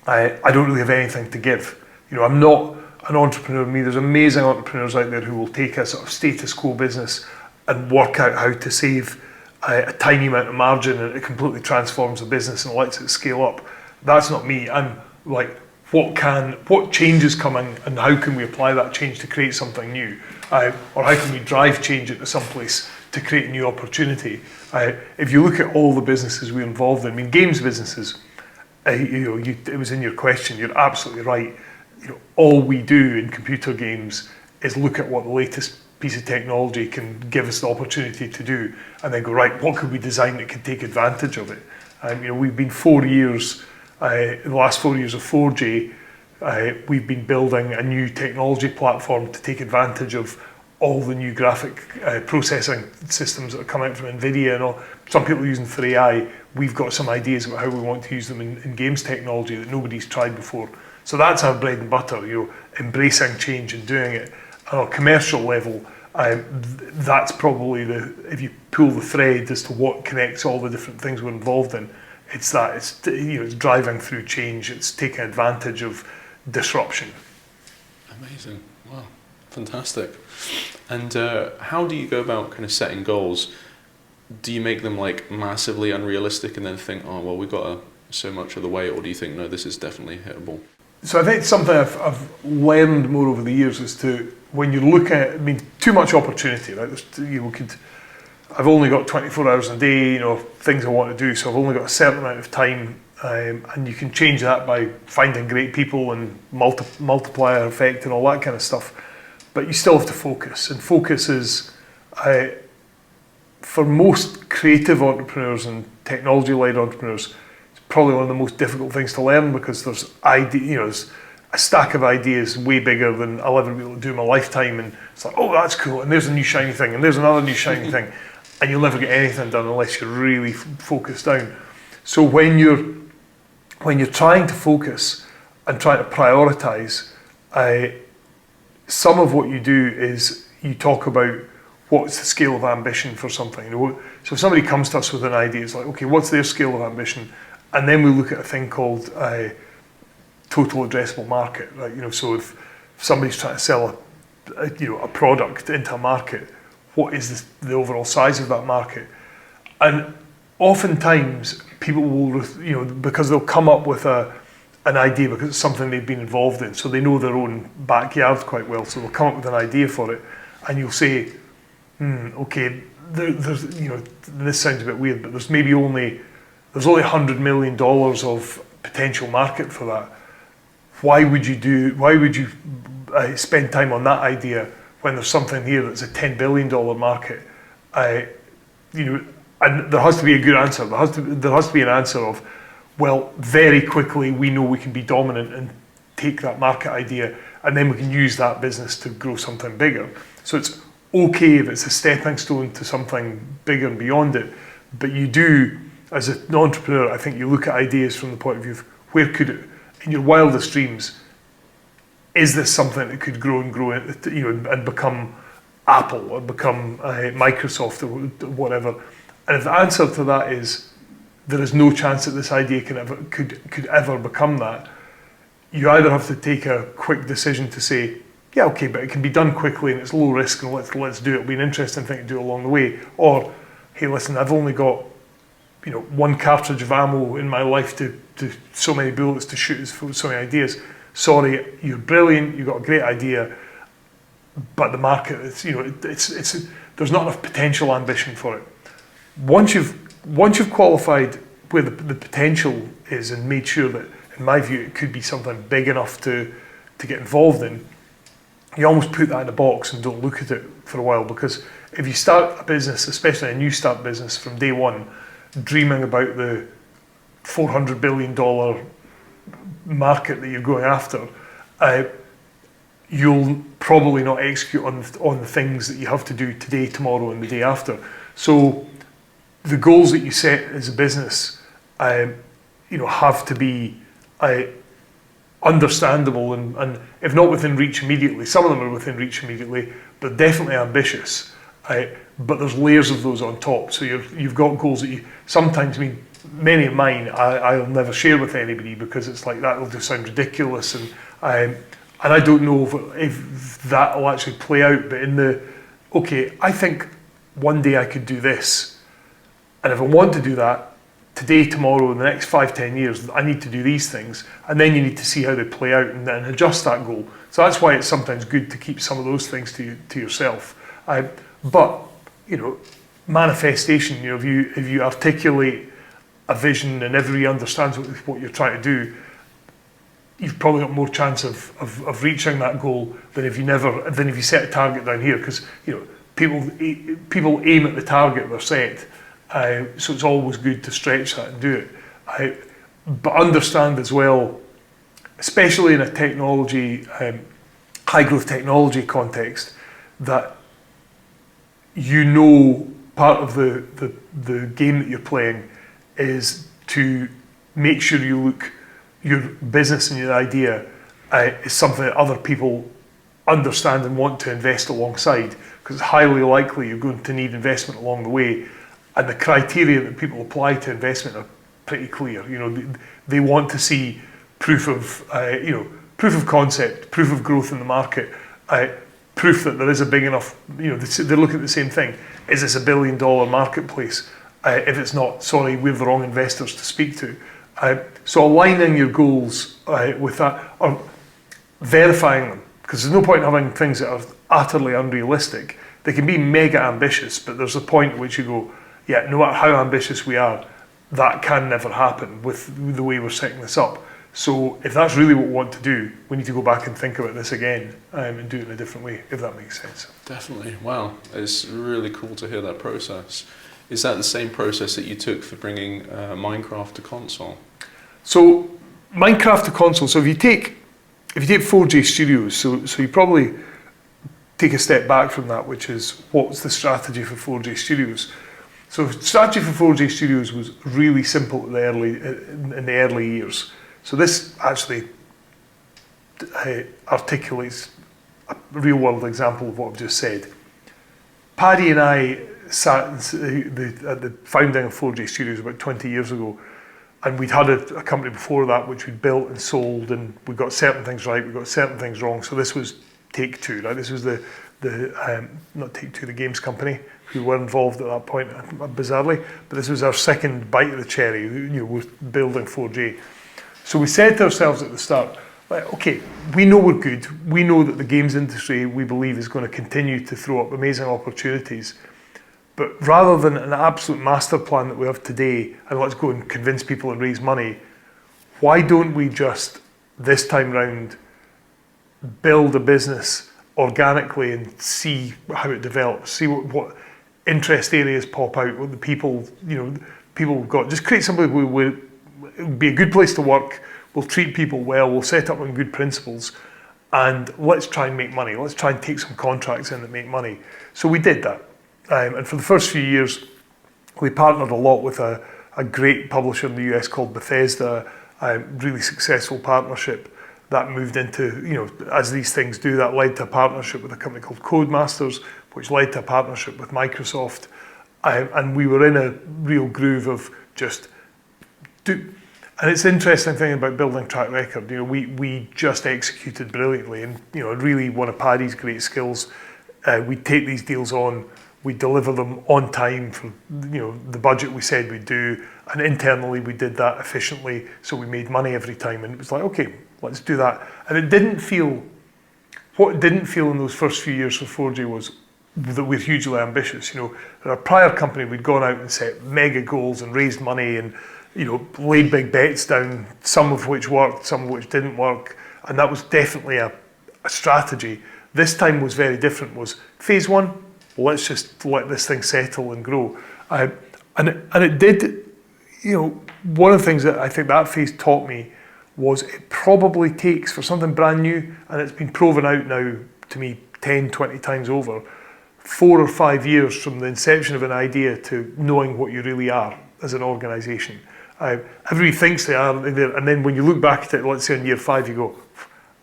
I don't really have anything to give. You know, I'm not an entrepreneur. Me, there's amazing entrepreneurs out there who will take a sort of status quo business and work out how to save a tiny amount of margin, and it completely transforms the business and lets it scale up. That's not me. I'm like, what change is coming, and how can we apply that change to create something new? Or how can we drive change into some place to create a new opportunity? If you look at all the businesses we're involved in, I mean, games businesses, it was in your question, you're absolutely right. You know, all we do in computer games is look at what the latest piece of technology can give us the opportunity to do, and then go, right, what could we design that can take advantage of it? You know, we've been 4 years, the last 4 years of 4J, we've been building a new technology platform to take advantage of all the new graphic processing systems that are coming out from NVIDIA and all. Some people are using for AI. We've got some ideas about how we want to use them in games technology that nobody's tried before. So that's our bread and butter, you know, embracing change and doing it. On a commercial level, that's probably if you pull the thread as to what connects all the different things we're involved in, it's driving through change, it's taking advantage of disruption. Amazing, wow, fantastic. And how do you go about kind of setting goals? Do you make them like massively unrealistic and then think, oh, well, we've got so much of the way, or do you think, no, this is definitely hittable? So I think something I've learned more over the years is to, when you look at, I mean, too much opportunity, right? I've only got 24 hours a day, you know, things I want to do, so I've only got a certain amount of time, and you can change that by finding great people and multiplier effect and all that kind of stuff. But you still have to focus, and focus is, for most creative entrepreneurs and technology-led entrepreneurs, probably one of the most difficult things to learn, because there's there's a stack of ideas way bigger than I'll ever be able to do in my lifetime, and it's like, oh, that's cool, and there's a new shiny thing, and there's another new shiny thing, and you'll never get anything done unless you're really focused down. So when you're trying to focus and trying to prioritize, some of what you do is you talk about what's the scale of ambition for something. You know, so if somebody comes to us with an idea, it's like, okay, what's their scale of ambition? And then we look at a thing called total addressable market, right? You know, so if somebody's trying to sell a product into a market, what is the overall size of that market? And oftentimes people will, because they'll come up with an idea because it's something they've been involved in, so they know their own backyard quite well. So they'll come up with an idea for it, and you'll say, okay, there's this sounds a bit weird, but there's only $100 million of potential market for that. Why would you spend time on that idea when there's something here that's a $10 billion market? And there has to be a good answer. There has to be an answer of, well, very quickly we know we can be dominant and take that market idea, and then we can use that business to grow something bigger. So it's okay if it's a stepping stone to something bigger and beyond it, but you do, as an entrepreneur, I think you look at ideas from the point of view of where could it, in your wildest dreams, is this something that could grow and grow, and become Apple or become Microsoft or whatever? And if the answer to that is there is no chance that this idea could ever become that, you either have to take a quick decision to say, yeah, okay, but it can be done quickly and it's low risk and let's do it. It'll be an interesting thing to do along the way. Or, hey, listen, I've only got one cartridge of ammo in my life to so many bullets to shoot so many ideas. Sorry, you're brilliant. You've got a great idea, but the market, there's not enough potential ambition for it. Once you've qualified where the potential is and made sure that, in my view, it could be something big enough to get involved in, you almost put that in a box and don't look at it for a while, because if you start a business, especially a new start business, from day one, dreaming about the $400 billion market that you're going after, you'll probably not execute on the things that you have to do today, tomorrow, and the day after. So the goals that you set as a business, have to be understandable and if not within reach immediately. Some of them are within reach immediately, but definitely ambitious. But there's layers of those on top. So you've got goals that you sometimes, many of mine I'll never share with anybody, because it's like, that'll just sound ridiculous, and I don't know if that will actually play out. But I think one day I could do this, and if I want to do that today, tomorrow, in the next 5-10 years, I need to do these things, and then you need to see how they play out and then adjust that goal. So that's why it's sometimes good to keep some of those things to yourself. But manifestation, if you articulate a vision and everybody understands what you're trying to do, you've probably got more chance of reaching that goal than if you set a target down here, because people aim at the target they're set. So it's always good to stretch that and do it. But understand as well, especially in a technology, high growth technology context, that part of the game that you're playing is to make sure your business and your idea is something that other people understand and want to invest alongside, because it's highly likely you're going to need investment along the way, and the criteria that people apply to investment are pretty clear. They want to see proof of concept, proof of growth in the market, proof that there is a big enough, they're looking at the same thing. Is this $1 billion marketplace? If it's not, sorry, we're the wrong investors to speak to. So aligning your goals with that, or verifying them, because there's no point in having things that are utterly unrealistic. They can be mega ambitious, but there's a point at which you go, yeah, no matter how ambitious we are, that can never happen with the way we're setting this up. So if that's really what we want to do, we need to go back and think about this again and do it in a different way, if that makes sense. Definitely. Wow. It's really cool to hear that process. Is that the same process that you took for bringing Minecraft to console? So Minecraft to console, so if you take 4J Studios, so you probably take a step back from that, which is, what's the strategy for 4J Studios? So strategy for 4J Studios was really simple in the early years. So this actually articulates a real world example of what I've just said. Paddy and I sat at the founding of 4J Studios about 20 years ago, and we'd had a company before that which we'd built and sold, and we got certain things right, we got certain things wrong. So this was Take Two, right? This was not Take Two, the games company, who were involved at that point, bizarrely, but this was our second bite of the cherry. We're building 4J. So we said to ourselves at the start, like, okay, we know we're good. We know that the games industry, we believe, is going to continue to throw up amazing opportunities. But rather than an absolute master plan that we have today, and let's go and convince people and raise money, why don't we just, this time round, build a business organically and see how it develops, see what interest areas pop out, what the people have got. Just create something where it would be a good place to work, we'll treat people well, we'll set up on good principles, and let's try and make money. Let's try and take some contracts in that make money. So we did that. And for the first few years, we partnered a lot with a great publisher in the US called Bethesda, a really successful partnership. That moved into, as these things do, that led to a partnership with a company called Codemasters, which led to a partnership with Microsoft. And we were in a real groove of just And it's an interesting thing about building track record. You know, we just executed brilliantly, and you know, really one of Paddy's great skills. We take these deals on, we deliver them on time for the budget we said we'd do, and internally we did that efficiently, so we made money every time. And it was like, okay, let's do that. And it didn't feel. What it didn't feel in those first few years for 4J was that we're hugely ambitious. You know, in our prior company, we'd gone out and set mega goals and raised money and laid big bets down, some of which worked, some of which didn't work, and that was definitely a strategy. This time was very different. Was phase one, well, let's just let this thing settle and grow, and it did. One of the things that I think that phase taught me was it probably takes, for something brand new, and it's been proven out now to me 10, 20 times over, 4 or 5 years from the inception of an idea to knowing what you really are as an organisation. Everybody thinks they are, and then when you look back at it, let's say in year 5, you go,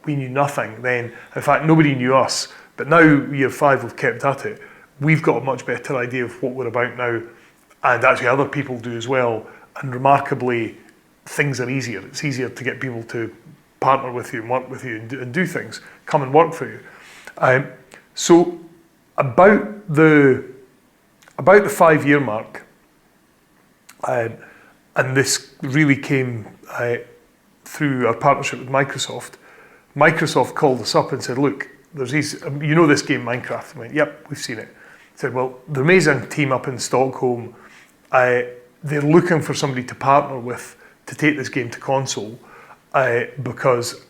we knew nothing then. In fact, nobody knew us. But now, year 5, we've kept at it. We've got a much better idea of what we're about now, and actually other people do as well. And remarkably, things are easier. It's easier to get people to partner with you and work with you and do things, come and work for you. So about the 5-year mark, and this really came through our partnership with Microsoft. Microsoft called us up and said, look, there's these, this game Minecraft? I went, yep, we've seen it. Said, well, the amazing team up in Stockholm, they're looking for somebody to partner with to take this game to console because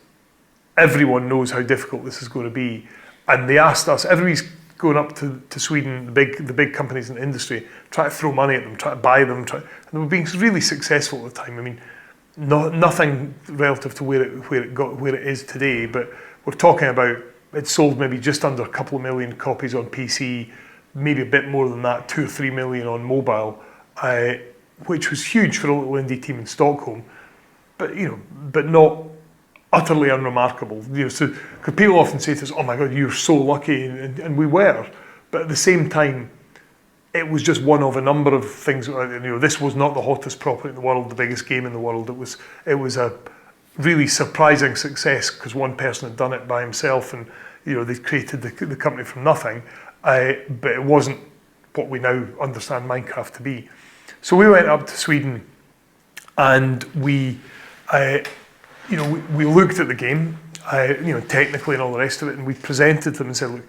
everyone knows how difficult this is going to be. And they asked us, everybody's going up to Sweden, the big companies in the industry, try to throw money at them, try to buy them, and they were being really successful at the time. I mean, nothing relative to where it is today, but we're talking about it sold maybe just under a couple of million copies on PC, maybe a bit more than that, 2 or 3 million on mobile, which was huge for a little indie team in Stockholm, but not utterly unremarkable. So because people often say to us, "Oh my God, you're so lucky," and we were, but at the same time, it was just one of a number of things. This was not the hottest property in the world, the biggest game in the world. It was a really surprising success because one person had done it by himself, and they created the company from nothing. But it wasn't what we now understand Minecraft to be. So we went up to Sweden, and we looked at the game, technically and all the rest of it, and we presented to them and said, look,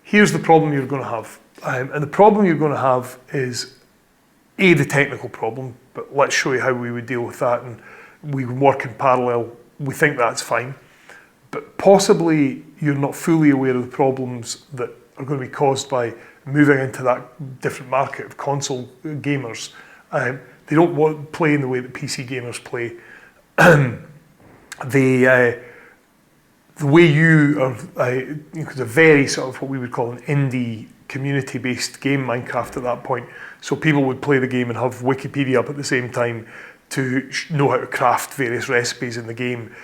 here's the problem you're going to have. And the problem you're going to have is, A, the technical problem, but let's show you how we would deal with that, and we can work in parallel. We think that's fine. But possibly you're not fully aware of the problems that are going to be caused by moving into that different market of console gamers. They don't play in the way that PC gamers play. The way you are, it's a very sort of what we would call an indie community-based game, Minecraft at that point. So people would play the game and have Wikipedia up at the same time to know how to craft various recipes in the game.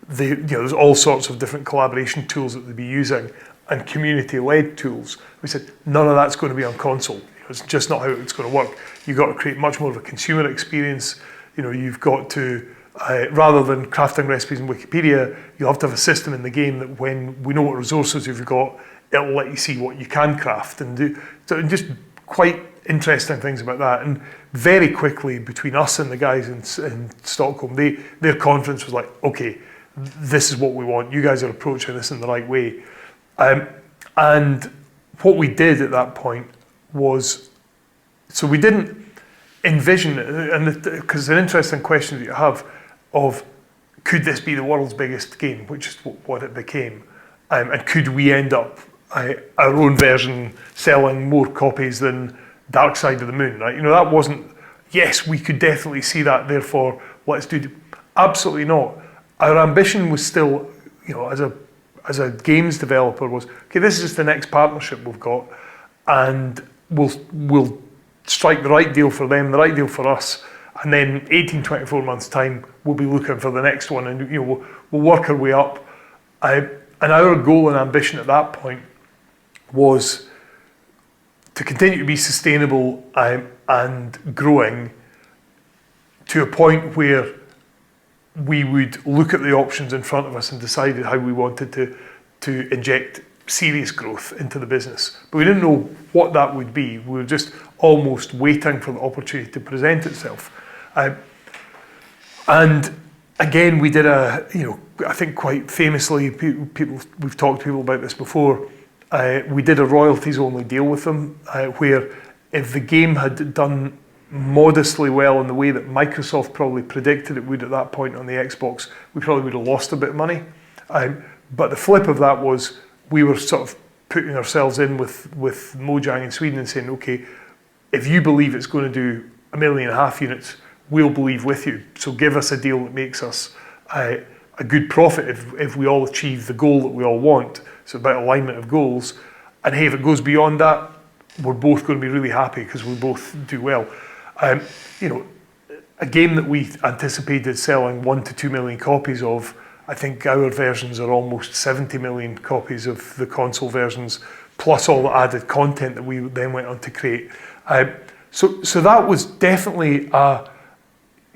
There's all sorts of different collaboration tools that they'd be using and community-led tools. We said, none of that's going to be on console. It's just not how it's going to work. You've got to create much more of a consumer experience. You've got to, rather than crafting recipes in Wikipedia, you have to have a system in the game that when we know what resources you've got, it'll let you see what you can craft and do. So just quite interesting things about that. And very quickly, between us and the guys in Stockholm, their conference was like, okay, this is what we want. You guys are approaching this in the right way. And what we did at that point was, so we didn't envision, and because it's an interesting question that you have of, could this be the world's biggest game, which is what it became, and could we end up our own version selling more copies than Dark Side of the Moon, right? That wasn't, yes, we could definitely see that, therefore let's do, absolutely not. Our ambition was still, as a games developer was, okay, this is just the next partnership we've got, and we'll strike the right deal for them, the right deal for us, and then 18, 24 months time, we'll be looking for the next one, and we'll work our way up. And our goal and ambition at that point was to continue to be sustainable and growing, to a point where we would look at the options in front of us and decided how we wanted to inject serious growth into the business. But we didn't know what that would be. We were just almost waiting for the opportunity to present itself. And again, we did I think quite famously, we've talked to people about this before, we did a royalties only deal with them, where if the game had done modestly well in the way that Microsoft probably predicted it would at that point on the Xbox, we probably would have lost a bit of money. But the flip of that was we were sort of putting ourselves in with Mojang in Sweden and saying, okay, if you believe it's going to do 1.5 million units, we'll believe with you. So give us a deal that makes us a good profit if we all achieve the goal that we all want. It's about alignment of goals. And hey, if it goes beyond that, we're both going to be really happy because we both do well. A game that we anticipated selling 1 to 2 million copies of, I think our versions are almost 70 million copies of the console versions, plus all the added content that we then went on to create. So that was definitely, and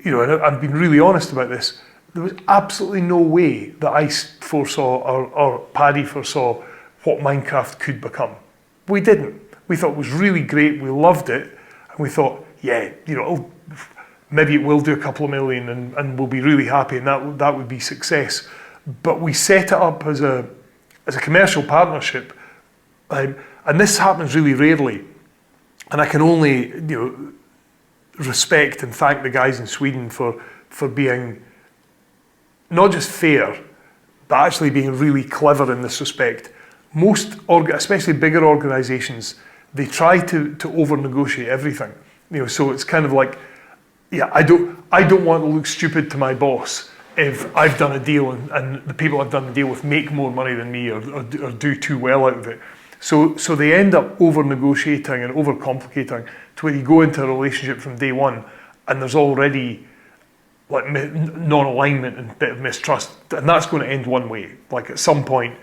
I've been really honest about this, there was absolutely no way that I foresaw or Paddy foresaw what Minecraft could become. We didn't. We thought it was really great, we loved it, and we thought, yeah, maybe it will do a couple of million and we'll be really happy and that would be success. But we set it up as a commercial partnership, and this happens really rarely. And I can only respect and thank the guys in Sweden for being not just fair, but actually being really clever in this respect. Most, especially bigger organisations, they try to over-negotiate everything. So it's kind of like, yeah, I don't want to look stupid to my boss if I've done a deal and the people I've done the deal with make more money than me or do too well out of it. So they end up over-negotiating and over-complicating to where you go into a relationship from day one and there's already like non-alignment and a bit of mistrust, and that's going to end one way. Like at some point,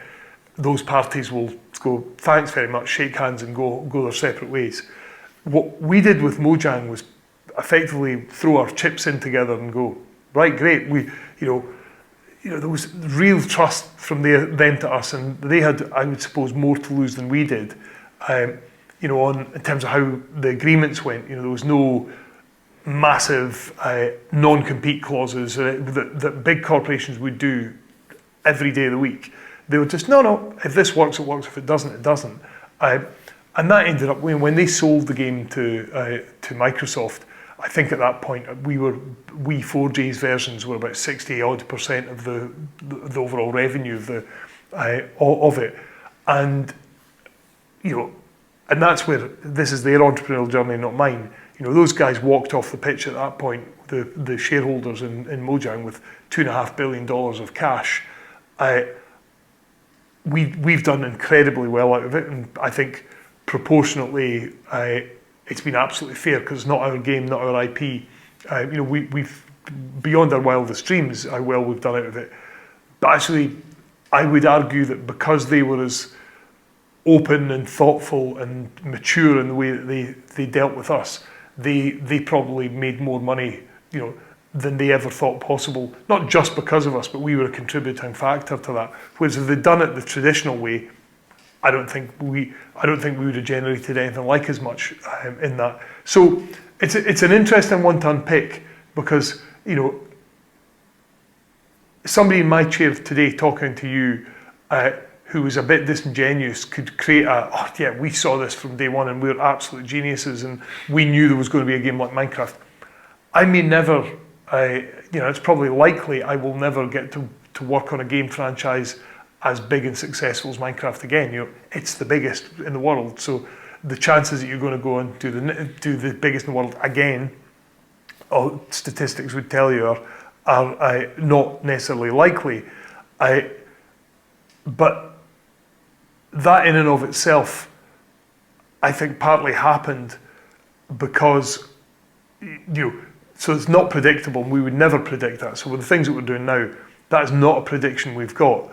those parties will go, thanks very much, shake hands and go their separate ways. What we did with Mojang was effectively throw our chips in together and go, right, great. There was real trust from them to us, and they had, I would suppose, more to lose than we did. In terms of how the agreements went, there was no massive non-compete clauses that big corporations would do every day of the week. They were just, no, if this works, it works. If it doesn't, it doesn't. And that ended up, when they sold the game to Microsoft, I think at that point, we 4J's versions were about 60-odd% of the overall revenue of it. And, and that's where, this is their entrepreneurial journey, not mine. Those guys walked off the pitch at that point, the shareholders in Mojang, with $2.5 billion of cash. We've done incredibly well out of it, and I think proportionately it's been absolutely fair because it's not our game, not our IP. We've beyond our wildest dreams how well we've done out of it. But actually, I would argue that because they were as open and thoughtful and mature in the way that they dealt with us, they probably made more money, than they ever thought possible. Not just because of us, but we were a contributing factor to that. Whereas if they'd done it the traditional way, I don't think we would have generated anything like as much in that. So it's an interesting one to unpick because somebody in my chair today talking to you who was a bit disingenuous could create we saw this from day one and we're absolute geniuses and we knew there was going to be a game like Minecraft. I may never, it's probably likely I will never get to work on a game franchise as big and successful as Minecraft again. It's the biggest in the world, so the chances that you're going to go and do the biggest in the world again, all statistics would tell you are not necessarily likely. But that in and of itself, I think partly happened because so it's not predictable, and we would never predict that. So with the things that we're doing now, that is not a prediction we've got.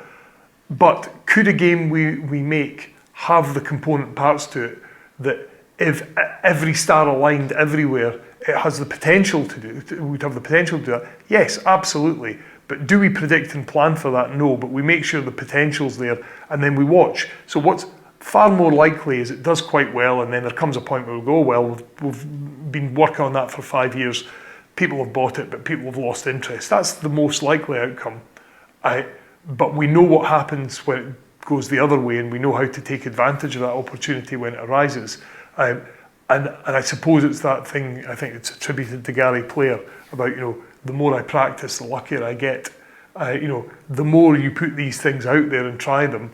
But could a game we make have the component parts to it that if every star aligned everywhere, it has the potential to do, we'd have the potential to do that. Yes, absolutely. But do we predict and plan for that? No, but we make sure the potential's there and then we watch. So what's far more likely is it does quite well and then there comes a point where we go, oh, well, we've been working on that for 5 years, people have bought it, but people have lost interest. That's the most likely outcome. But we know what happens when it goes the other way and we know how to take advantage of that opportunity when it arises. And I suppose it's that thing, I think it's attributed to Gary Player about, the more I practice, the luckier I get. The more you put these things out there and try them,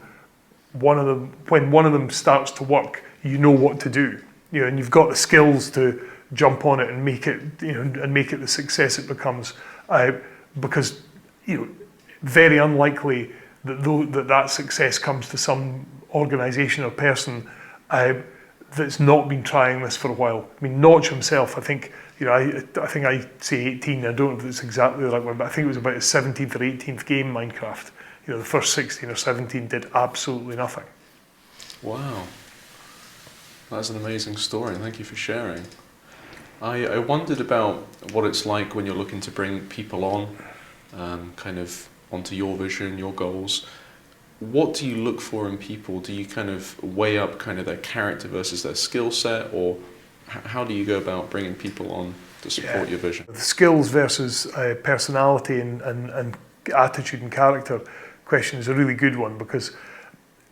when one of them starts to work, you know what to do. And you've got the skills to jump on it and make it, and make it the success it becomes. Because, very unlikely that success comes to some organisation or person that's not been trying this for a while. I mean, Notch himself, I think I say 18, I don't know if it's exactly the right one, but I think it was about his 17th or 18th game, Minecraft. The first 16 or 17 did absolutely nothing. Wow. That's an amazing story, and thank you for sharing. I wondered about what it's like when you're looking to bring people on, kind of onto your vision, your goals. What do you look for in people? Do you kind of weigh up kind of their character versus their skill set, or how do you go about bringing people on to support your vision? The skills versus personality and attitude and character question is a really good one, because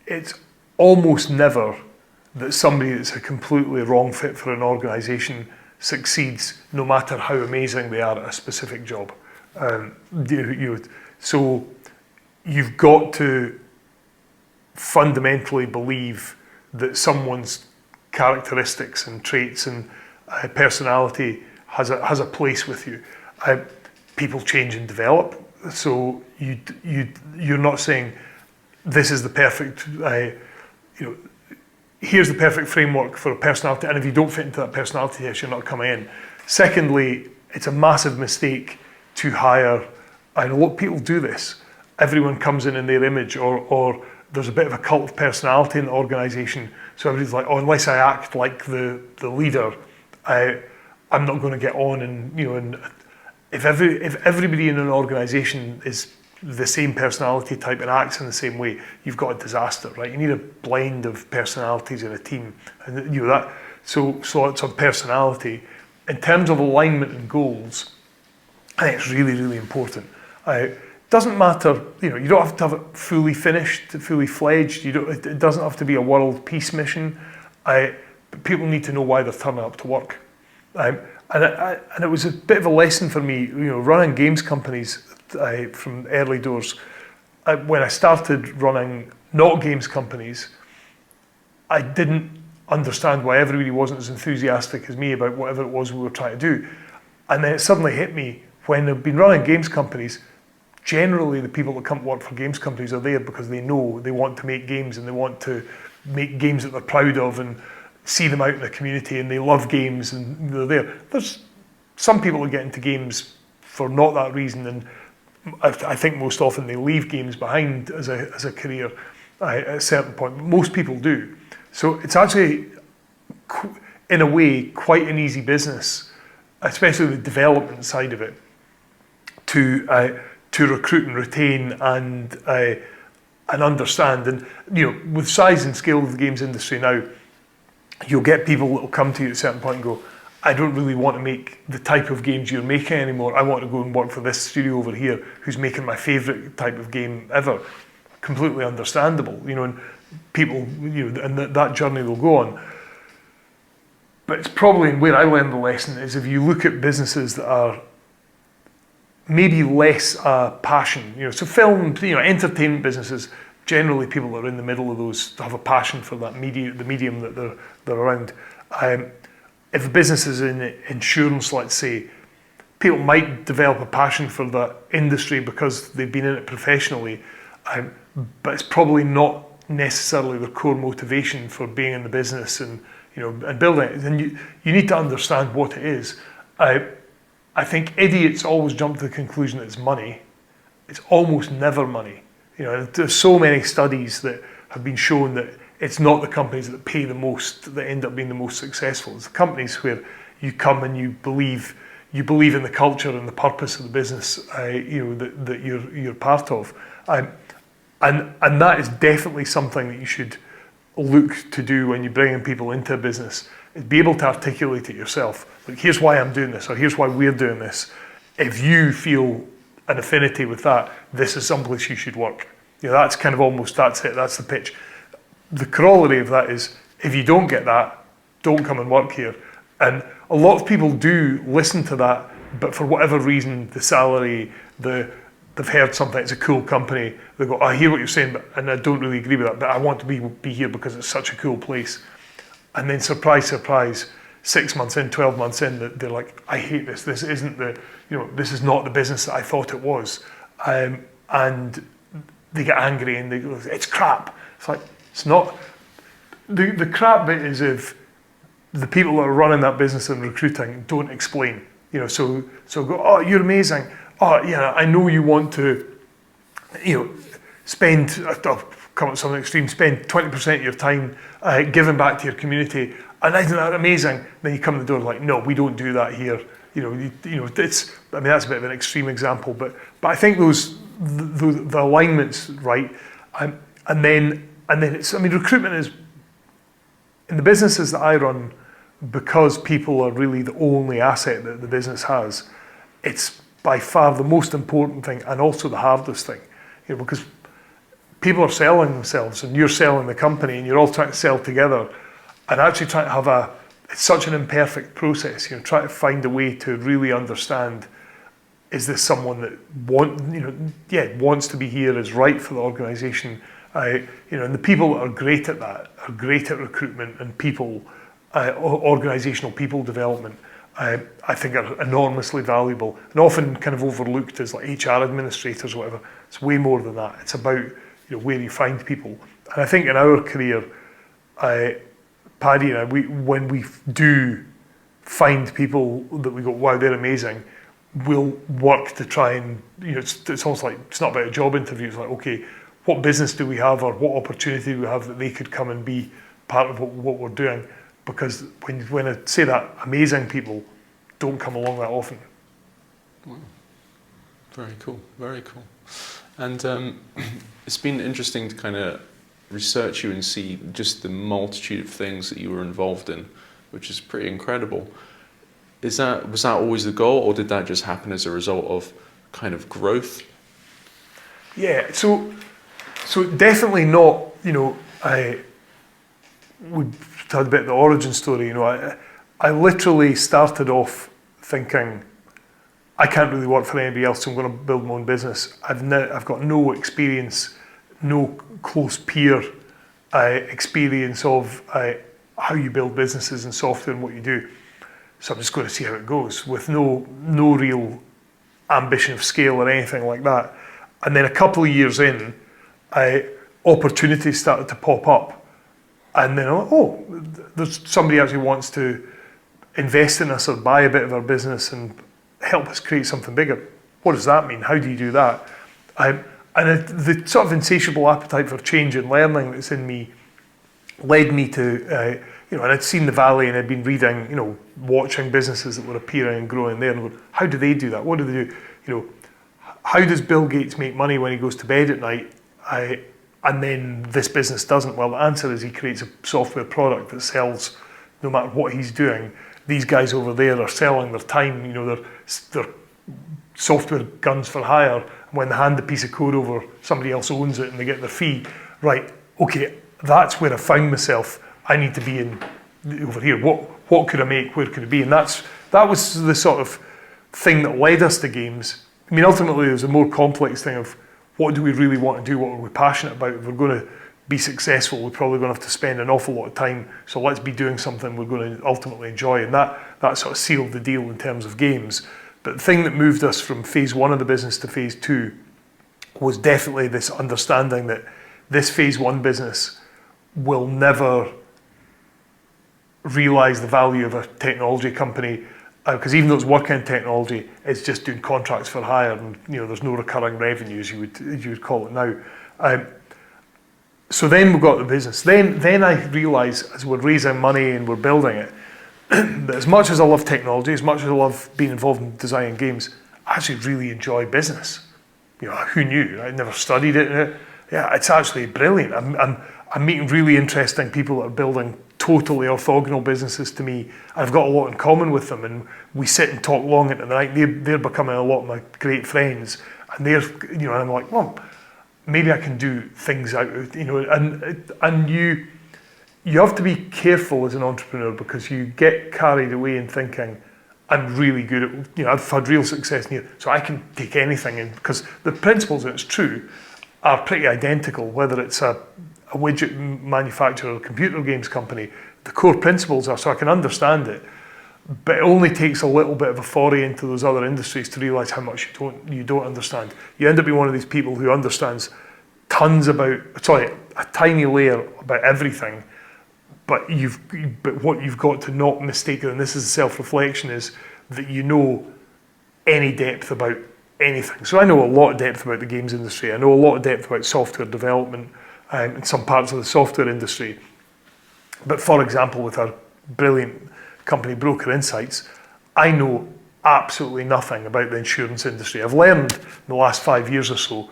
it's almost never that somebody that's a completely wrong fit for an organisation succeeds, no matter how amazing they are at a specific job. So you've got to fundamentally believe that someone's characteristics and traits and personality has a place with you. People change and develop, so you're not saying this is the perfect, here's the perfect framework for a personality, and if you don't fit into that personality test, you're not coming in. Secondly, it's a massive mistake to hire, and a lot of people do this, everyone comes in their image, or there's a bit of a cult of personality in the organisation, so everybody's like, oh, unless I act like the leader, I'm not going to get on. And if everybody in an organisation is the same personality type and acts in the same way, you've got a disaster, right? You need a blend of personalities in a team, and that. So it's on personality. In terms of alignment and goals, I think it's really, really important. Doesn't matter, you don't have to have it fully finished, fully fledged. It doesn't have to be a world peace mission. But people need to know why they're turning up to work. And it was a bit of a lesson for me, running games companies from early doors. When I started running not games companies, I didn't understand why everybody wasn't as enthusiastic as me about whatever it was we were trying to do. And then it suddenly hit me, when I've been running games companies, generally the people that come to work for games companies are there because they know they want to make games, and they want to make games that they're proud of and see them out in the community, and they love games and they're there. There's some people that get into games for not that reason, and I think most often they leave games behind as a career at a certain point. Most people do. So it's actually, in a way, quite an easy business, especially the development side of it, to recruit and retain and understand. And with size and scale of the games industry now, you'll get people that will come to you at a certain point and go, I don't really want to make the type of games you're making anymore. I want to go and work for this studio over here who's making my favourite type of game ever. Completely understandable, and people, and that journey they'll go on. But it's probably where I learned the lesson is, if you look at businesses that are maybe less passion, so film, entertainment businesses, generally people that are in the middle of those have a passion for that the medium that they're around. If a business is in insurance, let's say, people might develop a passion for that industry because they've been in it professionally, but it's probably not necessarily their core motivation for being in the business and building it. And you need to understand what it is. I think idiots always jump to the conclusion that it's money. It's almost never money. There's so many studies that have been shown that it's not the companies that pay the most that end up being the most successful. It's the companies where you come and you believe in the culture and the purpose of the business, that you're part of, and that is definitely something that you should look to do when you're bringing people into a business. Is be able to articulate it yourself. Like, here's why I'm doing this, or here's why we're doing this. If you feel an affinity with that, this is someplace you should work. That's kind of almost, that's it, that's the pitch. The corollary of that is, if you don't get that, don't come and work here. And a lot of people do listen to that, but for whatever reason, the salary, they've heard something, it's a cool company, they go, I hear what you're saying, and I don't really agree with that, but I want to be here because it's such a cool place. And then surprise, surprise, 6 months in, 12 months in, they're like, I hate this. This isn't this is not the business that I thought it was. And they get angry and they go, it's crap. It's like, it's not. The crap bit is if the people that are running that business and recruiting don't explain. So go, oh, you're amazing. Oh, yeah, I know you want to, spend, I'll come up with something extreme, spend 20% of your time giving back to your community, and isn't that amazing? Then you come in the door like, no, we don't do that here. It's, I mean, that's a bit of an extreme example, but I think the alignment's right, and then it's, I mean, recruitment is, in the businesses that I run, because people are really the only asset that the business has, it's by far the most important thing and also the hardest thing, because people are selling themselves and you're selling the company and you're all trying to sell together, and actually trying to have it's such an imperfect process, trying to find a way to really understand, is this someone that wants to be here, is right for the organisation, and the people that are great at that, are great at recruitment and people, organisational people development, I think are enormously valuable and often kind of overlooked as like HR administrators or whatever. It's way more than that. It's about where you find people. And I think in our career, Paddy and I, when we do find people that we go, wow, they're amazing, we'll work to try and, it's almost like, it's not about a job interview, it's like, okay, what business do we have or what opportunity do we have that they could come and be part of what we're doing? Because when I say that, amazing people don't come along that often. Wow. Very cool, very cool. And it's been interesting to kind of research you and see just the multitude of things that you were involved in, which is pretty incredible. Was that always the goal, or did that just happen as a result of kind of growth? Yeah, so definitely not, we had a bit of the origin story, I literally started off thinking, I can't really work for anybody else, so I'm going to build my own business. I've got no experience, no close peer experience of how you build businesses and software and what you do. So I'm just going to see how it goes with no real ambition of scale or anything like that. And then a couple of years in, opportunities started to pop up. And then, oh, there's somebody actually wants to invest in us or buy a bit of our business and help us create something bigger. What does that mean? How do you do that? The sort of insatiable appetite for change and learning that's in me led me to, and I'd seen the Valley and I'd been reading, watching businesses that were appearing and growing there and going, how do they do that? What do they do? How does Bill Gates make money when he goes to bed at night? And then this business doesn't? Well, the answer is he creates a software product that sells no matter what he's doing. These guys over there are selling their time, they're software guns for hire. And when they hand the piece of code over, somebody else owns it and they get their fee. Right, okay, that's where I found myself. I need to be over here. What could I make? Where could it be? And that was the sort of thing that led us to games. I mean, ultimately, there's a more complex thing of what do we really want to do? What are we passionate about? If we're going to be successful, we're probably going to have to spend an awful lot of time. So let's be doing something we're going to ultimately enjoy. And that sort of sealed the deal in terms of games. But the thing that moved us from phase one of the business to phase two was definitely this understanding that this phase one business will never realise the value of a technology company, because even though it's working in technology, it's just doing contracts for hire, and there's no recurring revenues, you would call it now. So then we got the business. Then I realised, as we're raising money and we're building it, that as much as I love technology, as much as I love being involved in designing games, I actually really enjoy business. Who knew? I never studied it. Yeah, it's actually brilliant. I'm meeting really interesting people that are building totally orthogonal businesses to me. I've got a lot in common with them, and we sit and talk long into the night. They're becoming a lot of my great friends, and and I'm like, well, maybe I can do things out, and you have to be careful as an entrepreneur, because you get carried away in thinking, I'm really good at, I've had real success here, so I can take anything in, because the principles, and it's true, are pretty identical, whether it's a widget manufacturer or a computer games company. The core principles are, so I can understand it, but it only takes a little bit of a foray into those other industries to realise how much you don't understand. You end up being one of these people who understands a tiny layer about everything, but what you've got to not mistake, and this is self-reflection, is that you know any depth about anything. So I know a lot of depth about the games industry. I know a lot of depth about software development in some parts of the software industry. But for example, with our brilliant company Broker Insights, I know absolutely nothing about the insurance industry. I've learned in the last 5 years or so,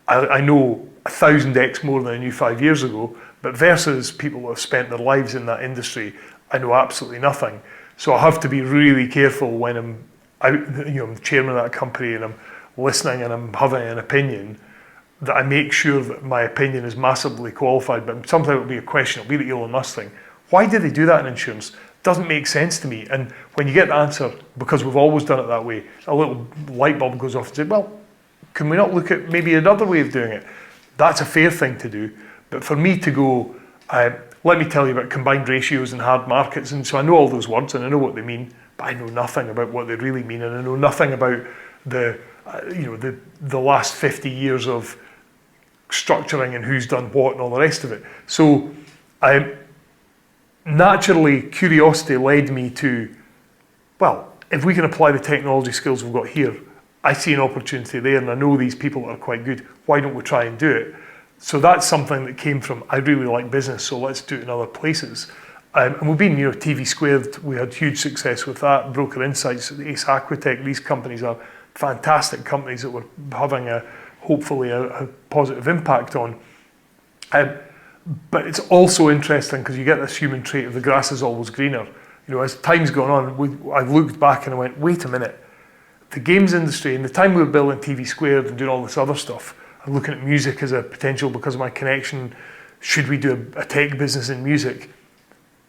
I know 1,000x more than I knew 5 years ago, but versus people who have spent their lives in that industry, I know absolutely nothing. So I have to be really careful when I'm out, I'm the chairman of that company and I'm listening and I'm having an opinion, that I make sure that my opinion is massively qualified. But sometimes it'll be a question, it'll be the Elon Musk thing. Why did they do that in insurance? Doesn't make sense to me. And when you get the answer, because we've always done it that way, a little light bulb goes off and says, well, can we not look at maybe another way of doing it? That's a fair thing to do. But for me to go, let me tell you about combined ratios and hard markets, and so I know all those words and I know what they mean, but I know nothing about what they really mean, and I know nothing about the last 50 years of structuring and who's done what and all the rest of it. So naturally, curiosity led me to, well, if we can apply the technology skills we've got here, I see an opportunity there, and I know these people are quite good. Why don't we try and do it? So that's something that came from, I really like business, so let's do it in other places. And we've been, TV Squared, we had huge success with that. Broker Insights, Ace Aquatech, these companies are fantastic companies that we're having hopefully a positive impact on. But it's also interesting because you get this human trait of the grass is always greener. As time's gone on, I looked back and I went, wait a minute, the games industry, in the time we were building TV Squared and doing all this other stuff, I'm looking at music as a potential because of my connection. Should we do a tech business in music?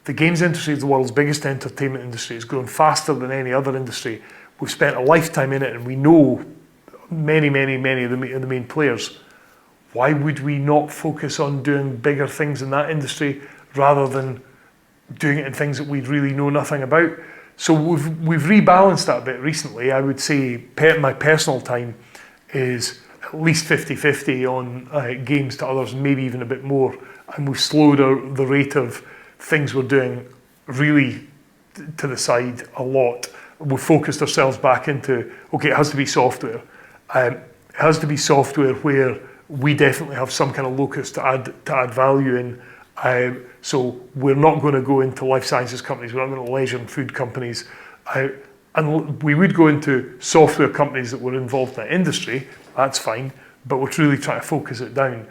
The games industry is the world's biggest entertainment industry. It's grown faster than any other industry. We've spent a lifetime in it and we know many of the main players. Why would we not focus on doing bigger things in that industry rather than doing it in things that we really know nothing about? So we've rebalanced that a bit recently. I would say my personal time is at least 50-50 on games to others, maybe even a bit more. And we've slowed the rate of things we're doing really to the side a lot. We've focused ourselves back into, okay, it has to be software. It has to be software where we definitely have some kind of locus to add value in. So we're not going to go into life sciences companies, we're not going to leisure and food companies. And we would go into software companies that were involved in that industry, that's fine, but we're really trying to focus it down.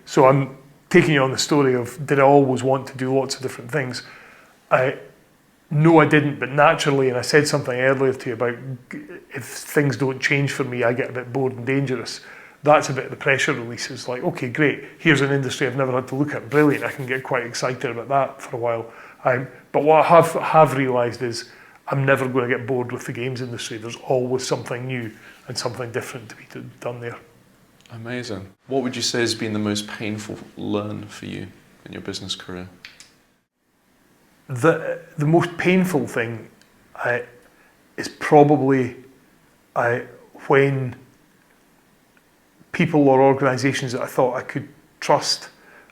So I'm taking you on the story of, did I always want to do lots of different things? No, I didn't, but naturally, and I said something earlier to you about if things don't change for me, I get a bit bored and dangerous. That's a bit of the pressure release. It's like, okay, great, here's an industry I've never had to look at, brilliant, I can get quite excited about that for a while. But what I have realised is I'm never going to get bored with the games industry. There's always something new and something different to be done there. Amazing. What would you say has been the most painful learn for you in your business career? The most painful thing is probably when people or organisations that I thought I could trust,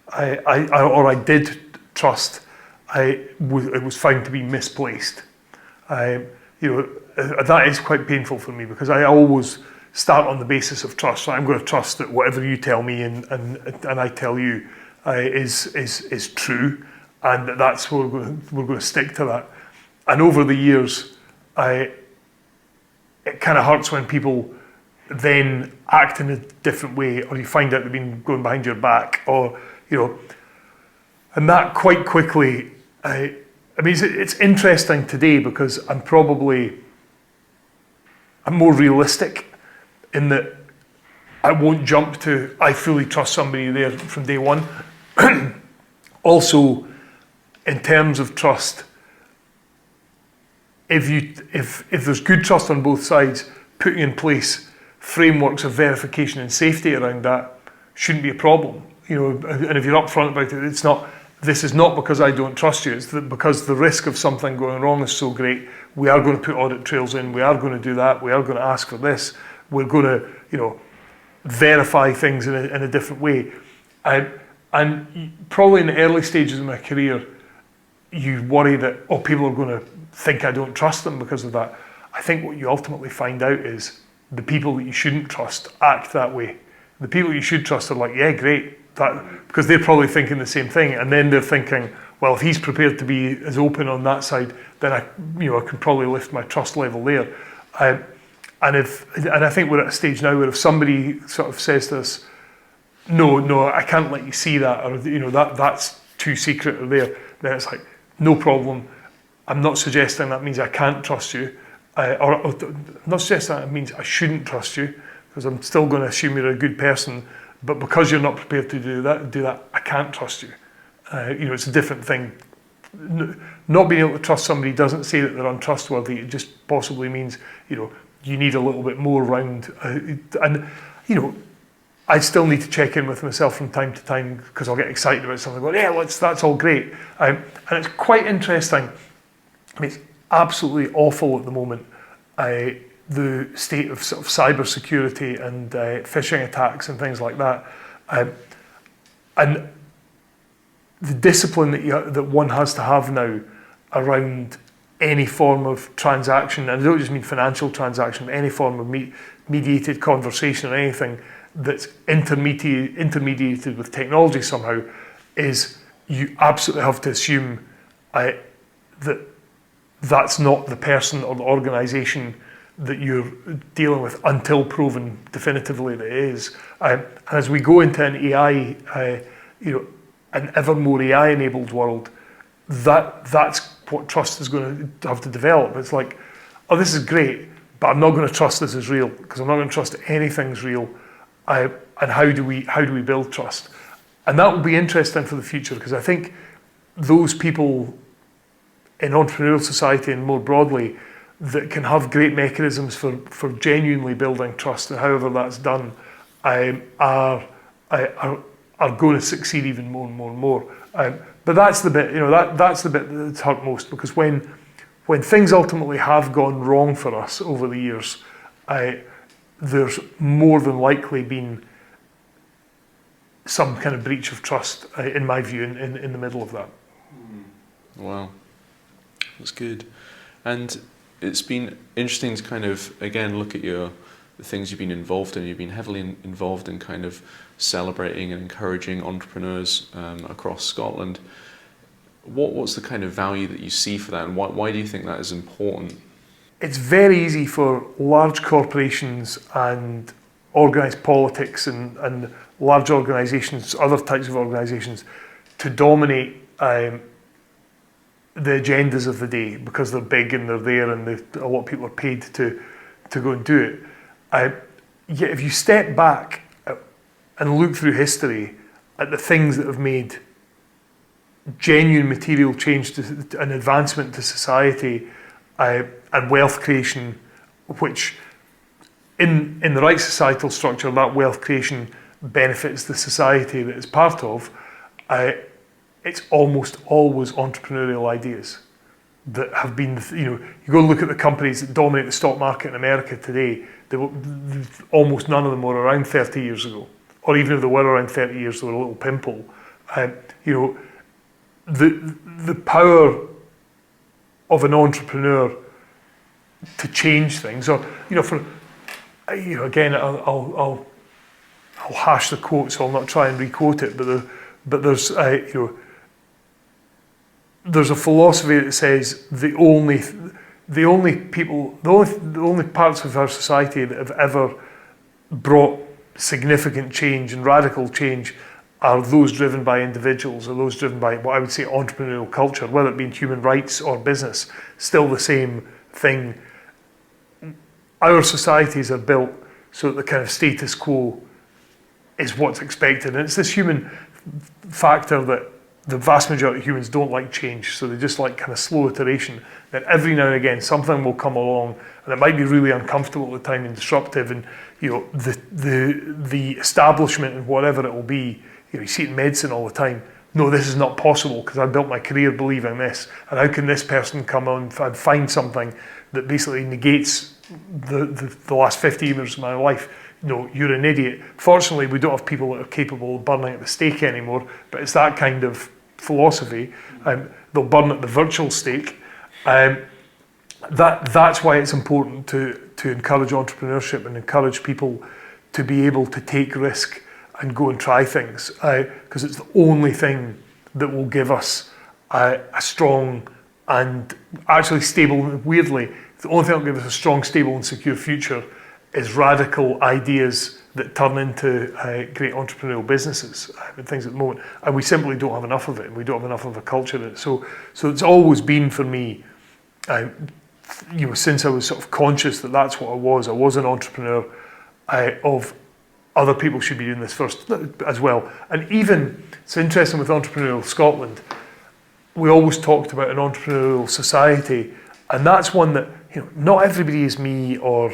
I did trust, it was found to be misplaced. That is quite painful for me because I always start on the basis of trust. So I'm going to trust that whatever you tell me and I tell you is true, and that's where we're going to stick to that. And over the years, it kind of hurts when people then act in a different way, or you find out they've been going behind your back, or, and that quite quickly, I mean, it's interesting today because I'm more realistic in that I won't jump to, I fully trust somebody there from day one. Also, in terms of trust, if there's good trust on both sides, putting in place frameworks of verification and safety around that shouldn't be a problem. And if you're upfront about it, this is not because I don't trust you, it's because the risk of something going wrong is so great. We are going to put audit trails in, we are going to do that, we are going to ask for this, we're going to, verify things in a different way. And probably in the early stages of my career, you worry that, people are going to think I don't trust them because of that. I think what you ultimately find out is the people that you shouldn't trust act that way. The people you should trust are like, yeah, great, because they're probably thinking the same thing, and then they're thinking, well, if he's prepared to be as open on that side, then I can probably lift my trust level there. And I think we're at a stage now where if somebody sort of says to us, no, I can't let you see that, or that's too secret or there, then it's like, no problem. I'm not suggesting that means I can't trust you, or I'm not suggesting that means I shouldn't trust you, because I'm still going to assume you're a good person. But because you're not prepared to do that, I can't trust you. It's a different thing. Not being able to trust somebody doesn't say that they're untrustworthy. It just possibly means, you need a little bit more round. I still need to check in with myself from time to time because I'll get excited about something. Going, yeah, that's all great. And it's quite interesting. I mean, it's absolutely awful at the moment. The state of sort of cyber security and phishing attacks and things like that, and the discipline that one has to have now around any form of transaction, and I don't just mean financial transaction, but any form of mediated conversation or anything that's intermediated with technology somehow, is you absolutely have to assume that that's not the person or the organisation that you're dealing with until proven definitively that it is. And as we go into an AI, an ever more AI-enabled world, that's what trust is going to have to develop. It's like, this is great, but I'm not going to trust this is real because I'm not going to trust anything's real. And how do we build trust? And that will be interesting for the future because I think those people in entrepreneurial society and more broadly that can have great mechanisms for genuinely building trust, and however that's done, are going to succeed even more and more and more. But that's the bit, that's the bit that's hurt most, because when things ultimately have gone wrong for us over the years, there's more than likely been some kind of breach of trust, in my view, in the middle of that. Wow, that's good. And it's been interesting to kind of, again, look at the things you've been involved in. You've been heavily involved in kind of celebrating and encouraging entrepreneurs across Scotland. What's the kind of value that you see for that, and why do you think that is important? It's very easy for large corporations and organised politics and large organisations, other types of organisations, to dominate the agendas of the day because they're big and they're there and a lot of people are paid to go and do it. Yet if you step back and look through history at the things that have made genuine material change and advancement to society and wealth creation, which in the right societal structure, that wealth creation benefits the society that it's part of, it's almost always entrepreneurial ideas that have been, you go look at the companies that dominate the stock market in America today, almost none of them were around 30 years ago. Or even if they were around 30 years, they were a little pimple. The power of an entrepreneur to change things, or, again, I'll hash the quote, so I'll not try and re-quote it, but there's, there's a philosophy that says the only parts of our society that have ever brought significant change and radical change are those driven by individuals, or those driven by what I would say entrepreneurial culture, whether it be in human rights or business, still the same thing. Our societies are built so that the kind of status quo is what's expected. And it's this human factor that the vast majority of humans don't like change, so they just like kind of slow iteration. Then every now and again something will come along, and it might be really uncomfortable at the time and disruptive, and the establishment and whatever it will be, you see it in medicine all the time. No, this is not possible because I built my career believing this, and how can this person come on and find something that basically negates the last 50 years of my life? No, you're an idiot. Fortunately, we don't have people that are capable of burning at the stake anymore, but it's that kind of philosophy. They'll burn at the virtual stake. That's why it's important to encourage entrepreneurship and encourage people to be able to take risk and go and try things, because it's the only thing that will give us a strong and actually stable, weirdly, the only thing that will give us a strong, stable and secure future is radical ideas that turn into great entrepreneurial businesses and things at the moment. And we simply don't have enough of it, and we don't have enough of a culture in it. So it's always been for me, since I was sort of conscious that that's what I was an entrepreneur of other people should be doing this first as well. And even, it's interesting with Entrepreneurial Scotland, we always talked about an entrepreneurial society, and that's one that, not everybody is me or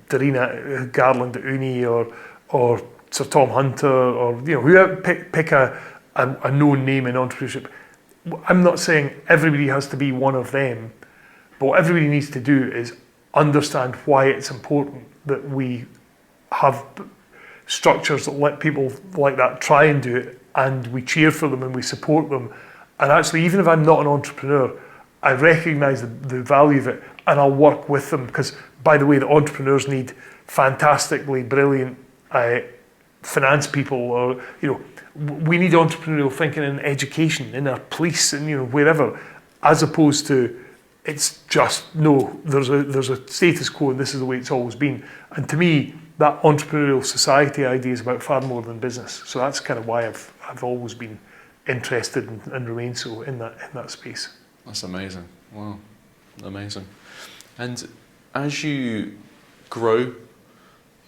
Darina Garland at Uni or Sir Tom Hunter or whoever, pick a known name in entrepreneurship. I'm not saying everybody has to be one of them, but what everybody needs to do is understand why it's important that we have structures that let people like that try and do it, and we cheer for them and we support them. And actually, even if I'm not an entrepreneur, I recognise the value of it, and I'll work with them, because, by the way, the entrepreneurs need fantastically brilliant finance people, or we need entrepreneurial thinking in education, in our police, and wherever, as opposed to it's just no. There's a status quo, and this is the way it's always been. And to me, that entrepreneurial society idea is about far more than business. So that's kind of why I've always been interested and remain so in that space. That's amazing. Wow, amazing. And as you grow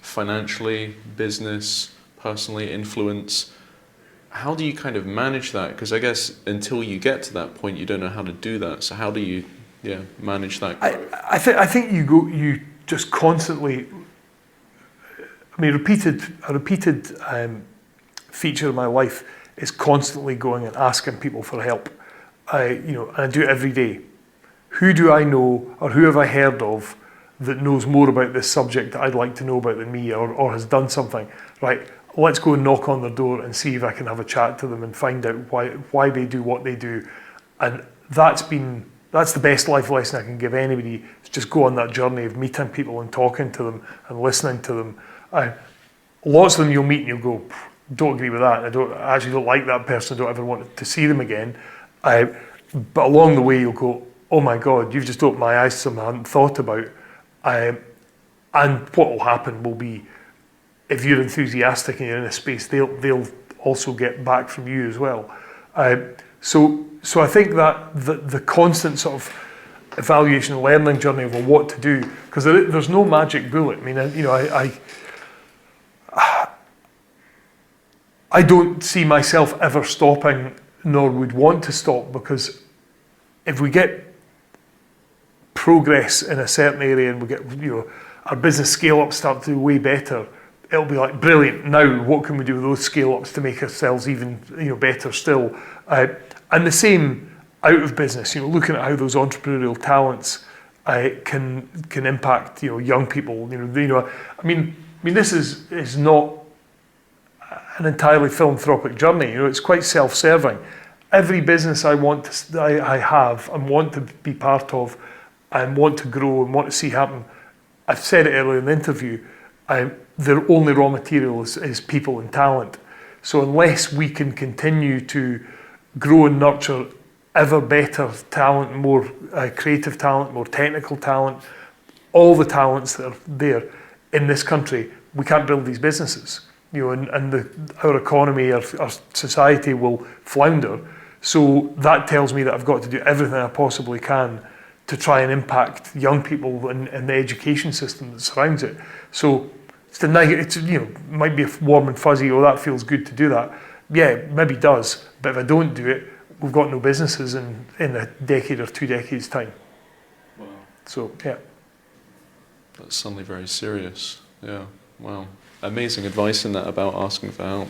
financially, business, personally, influence, how do you kind of manage that? Because I guess until you get to that point, you don't know how to do that. So how do you manage that growth? I think you just constantly. I mean, a repeated feature of my life is constantly going and asking people for help. And I do it every day. Who do I know, or who have I heard of that knows more about this subject that I'd like to know about than me, or has done something? Right, let's go and knock on their door and see if I can have a chat to them and find out why they do what they do. And that's the best life lesson I can give anybody, is just go on that journey of meeting people and talking to them and listening to them. Lots of them you'll meet and you'll go, don't agree with that, I actually don't like that person, I don't ever want to see them again. But along the way you'll go, oh my God, you've just opened my eyes to something I hadn't thought about. And what will happen will be, if you're enthusiastic and you're in a space, they'll also get back from you as well. So I think that the constant sort of evaluation and learning journey of what to do, because there's no magic bullet. I mean, I don't see myself ever stopping, nor would want to stop, because if we get progress in a certain area and we get our business scale ups start to do way better, it'll be like, brilliant, now what can we do with those scale ups to make ourselves even better still. And the same out of business, looking at how those entrepreneurial talents can impact young people. I mean this is not an entirely philanthropic journey. It's quite self-serving. Every business I have and want to be part of and want to grow and want to see happen, I've said it earlier in the interview, their only raw material is people and talent. So unless we can continue to grow and nurture ever better talent, more creative talent, more technical talent, all the talents that are there in this country, we can't build these businesses. Our economy, our society will flounder. So that tells me that I've got to do everything I possibly can to try and impact young people and the education system that surrounds it. So might be warm and fuzzy. Oh, that feels good to do that. Yeah, maybe it does. But if I don't do it, we've got no businesses in a decade or 2 decades time. Wow. So yeah. That's suddenly very serious. Yeah. Wow. Amazing advice in that about asking for help.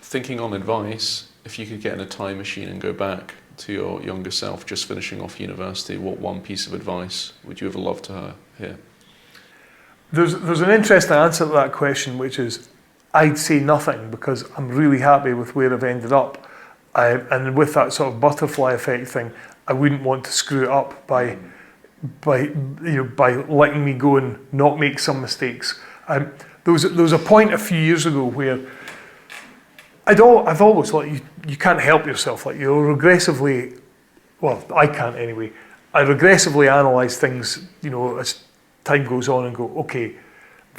Thinking on advice, if you could get in a time machine and go back to your younger self just finishing off university, what one piece of advice would you have loved to hear? There's an interesting answer to that question, which is I'd say nothing, because I'm really happy with where I've ended up. And with that sort of butterfly effect thing, I wouldn't want to screw it up by letting me go and not make some mistakes. There was a point a few years ago where I've always thought you can't help yourself. Like, you're regressively, well, I can't anyway. I regressively analyse things, as time goes on and go, okay,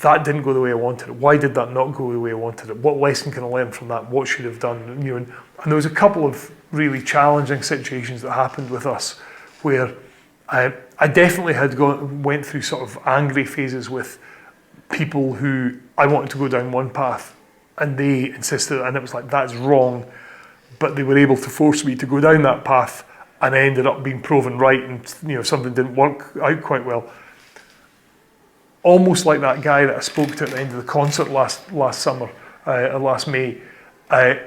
that didn't go the way I wanted it. Why did that not go the way I wanted it? What lesson can I learn from that? What should I have done? And there was a couple of really challenging situations that happened with us where I definitely went through sort of angry phases with people who I wanted to go down one path and they insisted, and it was like, that's wrong, but they were able to force me to go down that path, and I ended up being proven right, and something didn't work out quite well. Almost like that guy that I spoke to at the end of the concert last summer, or last May. I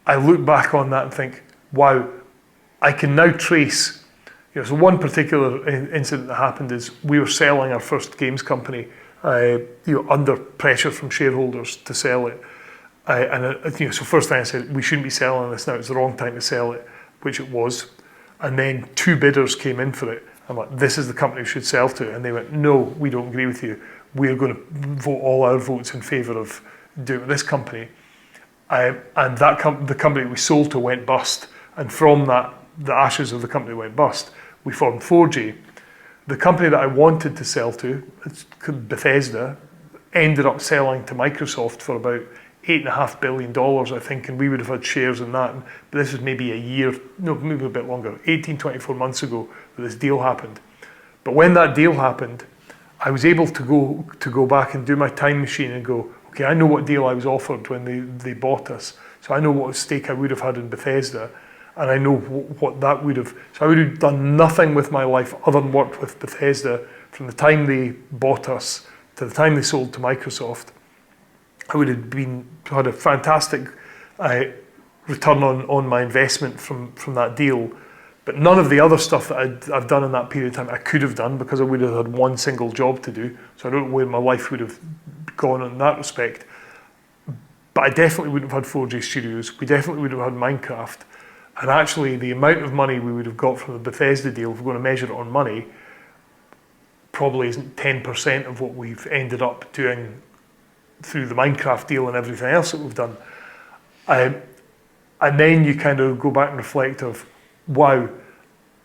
look back on that and think, wow, I can now trace. So one particular incident that happened is we were selling our first games company, under pressure from shareholders to sell it. So first thing I said, we shouldn't be selling this now, it's the wrong time to sell it, which it was. And then 2 bidders came in for it. I'm like, this is the company we should sell to. And they went, no, we don't agree with you. We're going to vote all our votes in favour of doing it with this company. And the company we sold to went bust. And from that, the ashes of the company went bust. We formed 4G. The company that I wanted to sell to, it's called Bethesda, ended up selling to Microsoft for about $8.5 billion, I think, and we would have had shares in that. But this was maybe maybe a bit longer, 18, 24 months ago that this deal happened. But when that deal happened, I was able to go back and do my time machine and go, okay, I know what deal I was offered when they bought us. So I know what stake I would have had in Bethesda, and I know what that would have. So I would have done nothing with my life other than worked with Bethesda from the time they bought us to the time they sold to Microsoft. I would have had a fantastic return on my investment from that deal. But none of the other stuff that I've done in that period of time I could have done, because I would have had one single job to do. So I don't know where my life would have gone in that respect. But I definitely wouldn't have had 4G Studios. We definitely would have had Minecraft. And actually, the amount of money we would have got from the Bethesda deal, if we're going to measure it on money, probably isn't 10% of what we've ended up doing through the Minecraft deal and everything else that we've done. And then you kind of go back and reflect of, wow,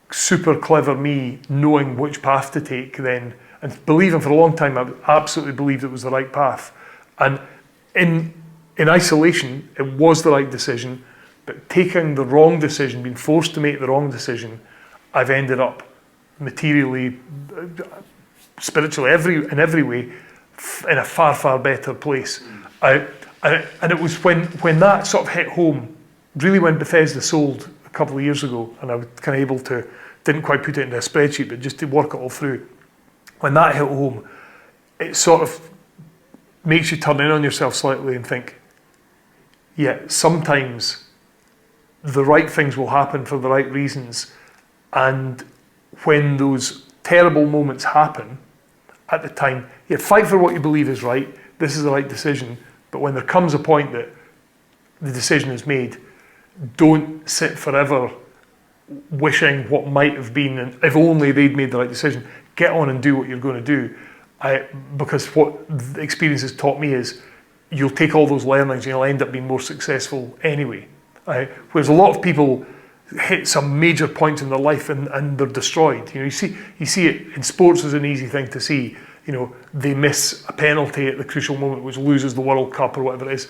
super clever me knowing which path to take then, and believing for a long time, I absolutely believed it was the right path. And in isolation, it was the right decision, but taking the wrong decision, being forced to make the wrong decision, I've ended up materially, spiritually, in every way, in a far, far better place. And it was when that sort of hit home, really when Bethesda sold a couple of years ago, and I was kind of able to, didn't quite put it into a spreadsheet, but just to work it all through. When that hit home, it sort of makes you turn in on yourself slightly and think, yeah, sometimes the right things will happen for the right reasons. And when those terrible moments happen, at the time, yeah, fight for what you believe is right. This is the right decision. But when there comes a point that the decision is made, don't sit forever wishing what might have been, and if only they'd made the right decision. Get on and do what you're going to do. Because what the experience has taught me is, you'll take all those learnings and you'll end up being more successful anyway. Whereas a lot of people hit some major points in their life and they're destroyed. You see it in sports is an easy thing to see. They miss a penalty at the crucial moment, which loses the World Cup or whatever it is,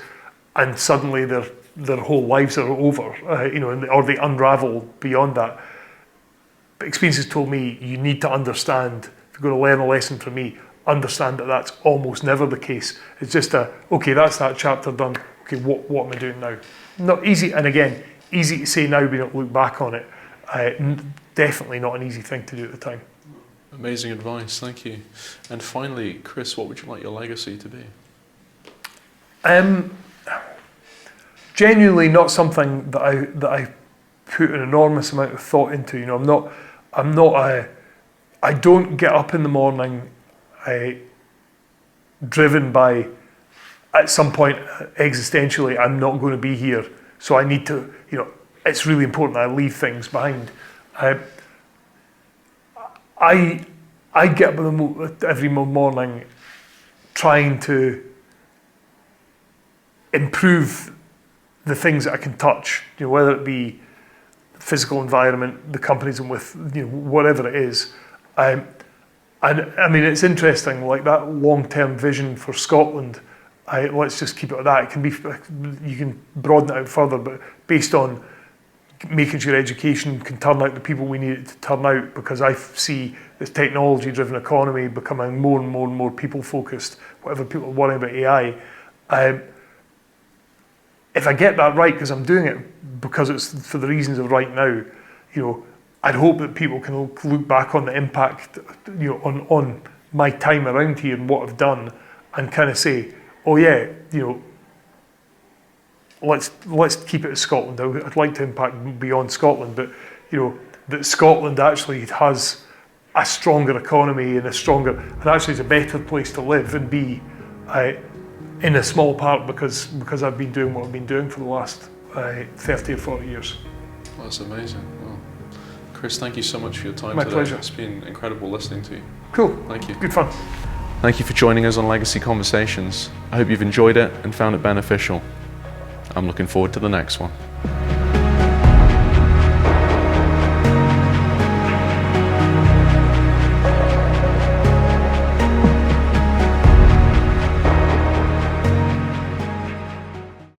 and suddenly their whole lives are over. Or they unravel beyond that. But experience has told me you need to understand. If you're going to learn a lesson from me, understand that that's almost never the case. It's just okay, that's that chapter done. Okay, what am I doing now? Not easy, and again, easy to say now, but not look back on it. Definitely not an easy thing to do at the time. Amazing advice, thank you. And finally, Chris, what would you like your legacy to be? Genuinely not something that I put an enormous amount of thought into. I don't get up in the morning driven by, at some point existentially, I'm not going to be here, so I need to, it's really important that I leave things behind. I get up every morning trying to improve the things that I can touch, whether it be physical environment, the companies I'm with, whatever it is. And I mean, it's interesting, like that long-term vision for Scotland. Let's just keep it at that. It can be, you can broaden it out further, but based on making sure education can turn out the people we need it to turn out, because I see this technology-driven economy becoming more and more and more people-focused. Whatever people worry about AI, if I get that right, because I'm doing it because it's for the reasons of right now, I'd hope that people can look back on the impact, on my time around here and what I've done, and kind of say, oh yeah, let's keep it as Scotland. I'd like to impact beyond Scotland, but that Scotland actually has a stronger economy and actually is a better place to live and be, in a small part because I've been doing what I've been doing for the last 30 or 40 years. Well, that's amazing. Well, Chris, thank you so much for your time My today. pleasure. It's been incredible listening to you. Cool. Thank you. Good fun. Thank you for joining us on Legacy Conversations. I hope you've enjoyed it and found it beneficial. I'm looking forward to the next one.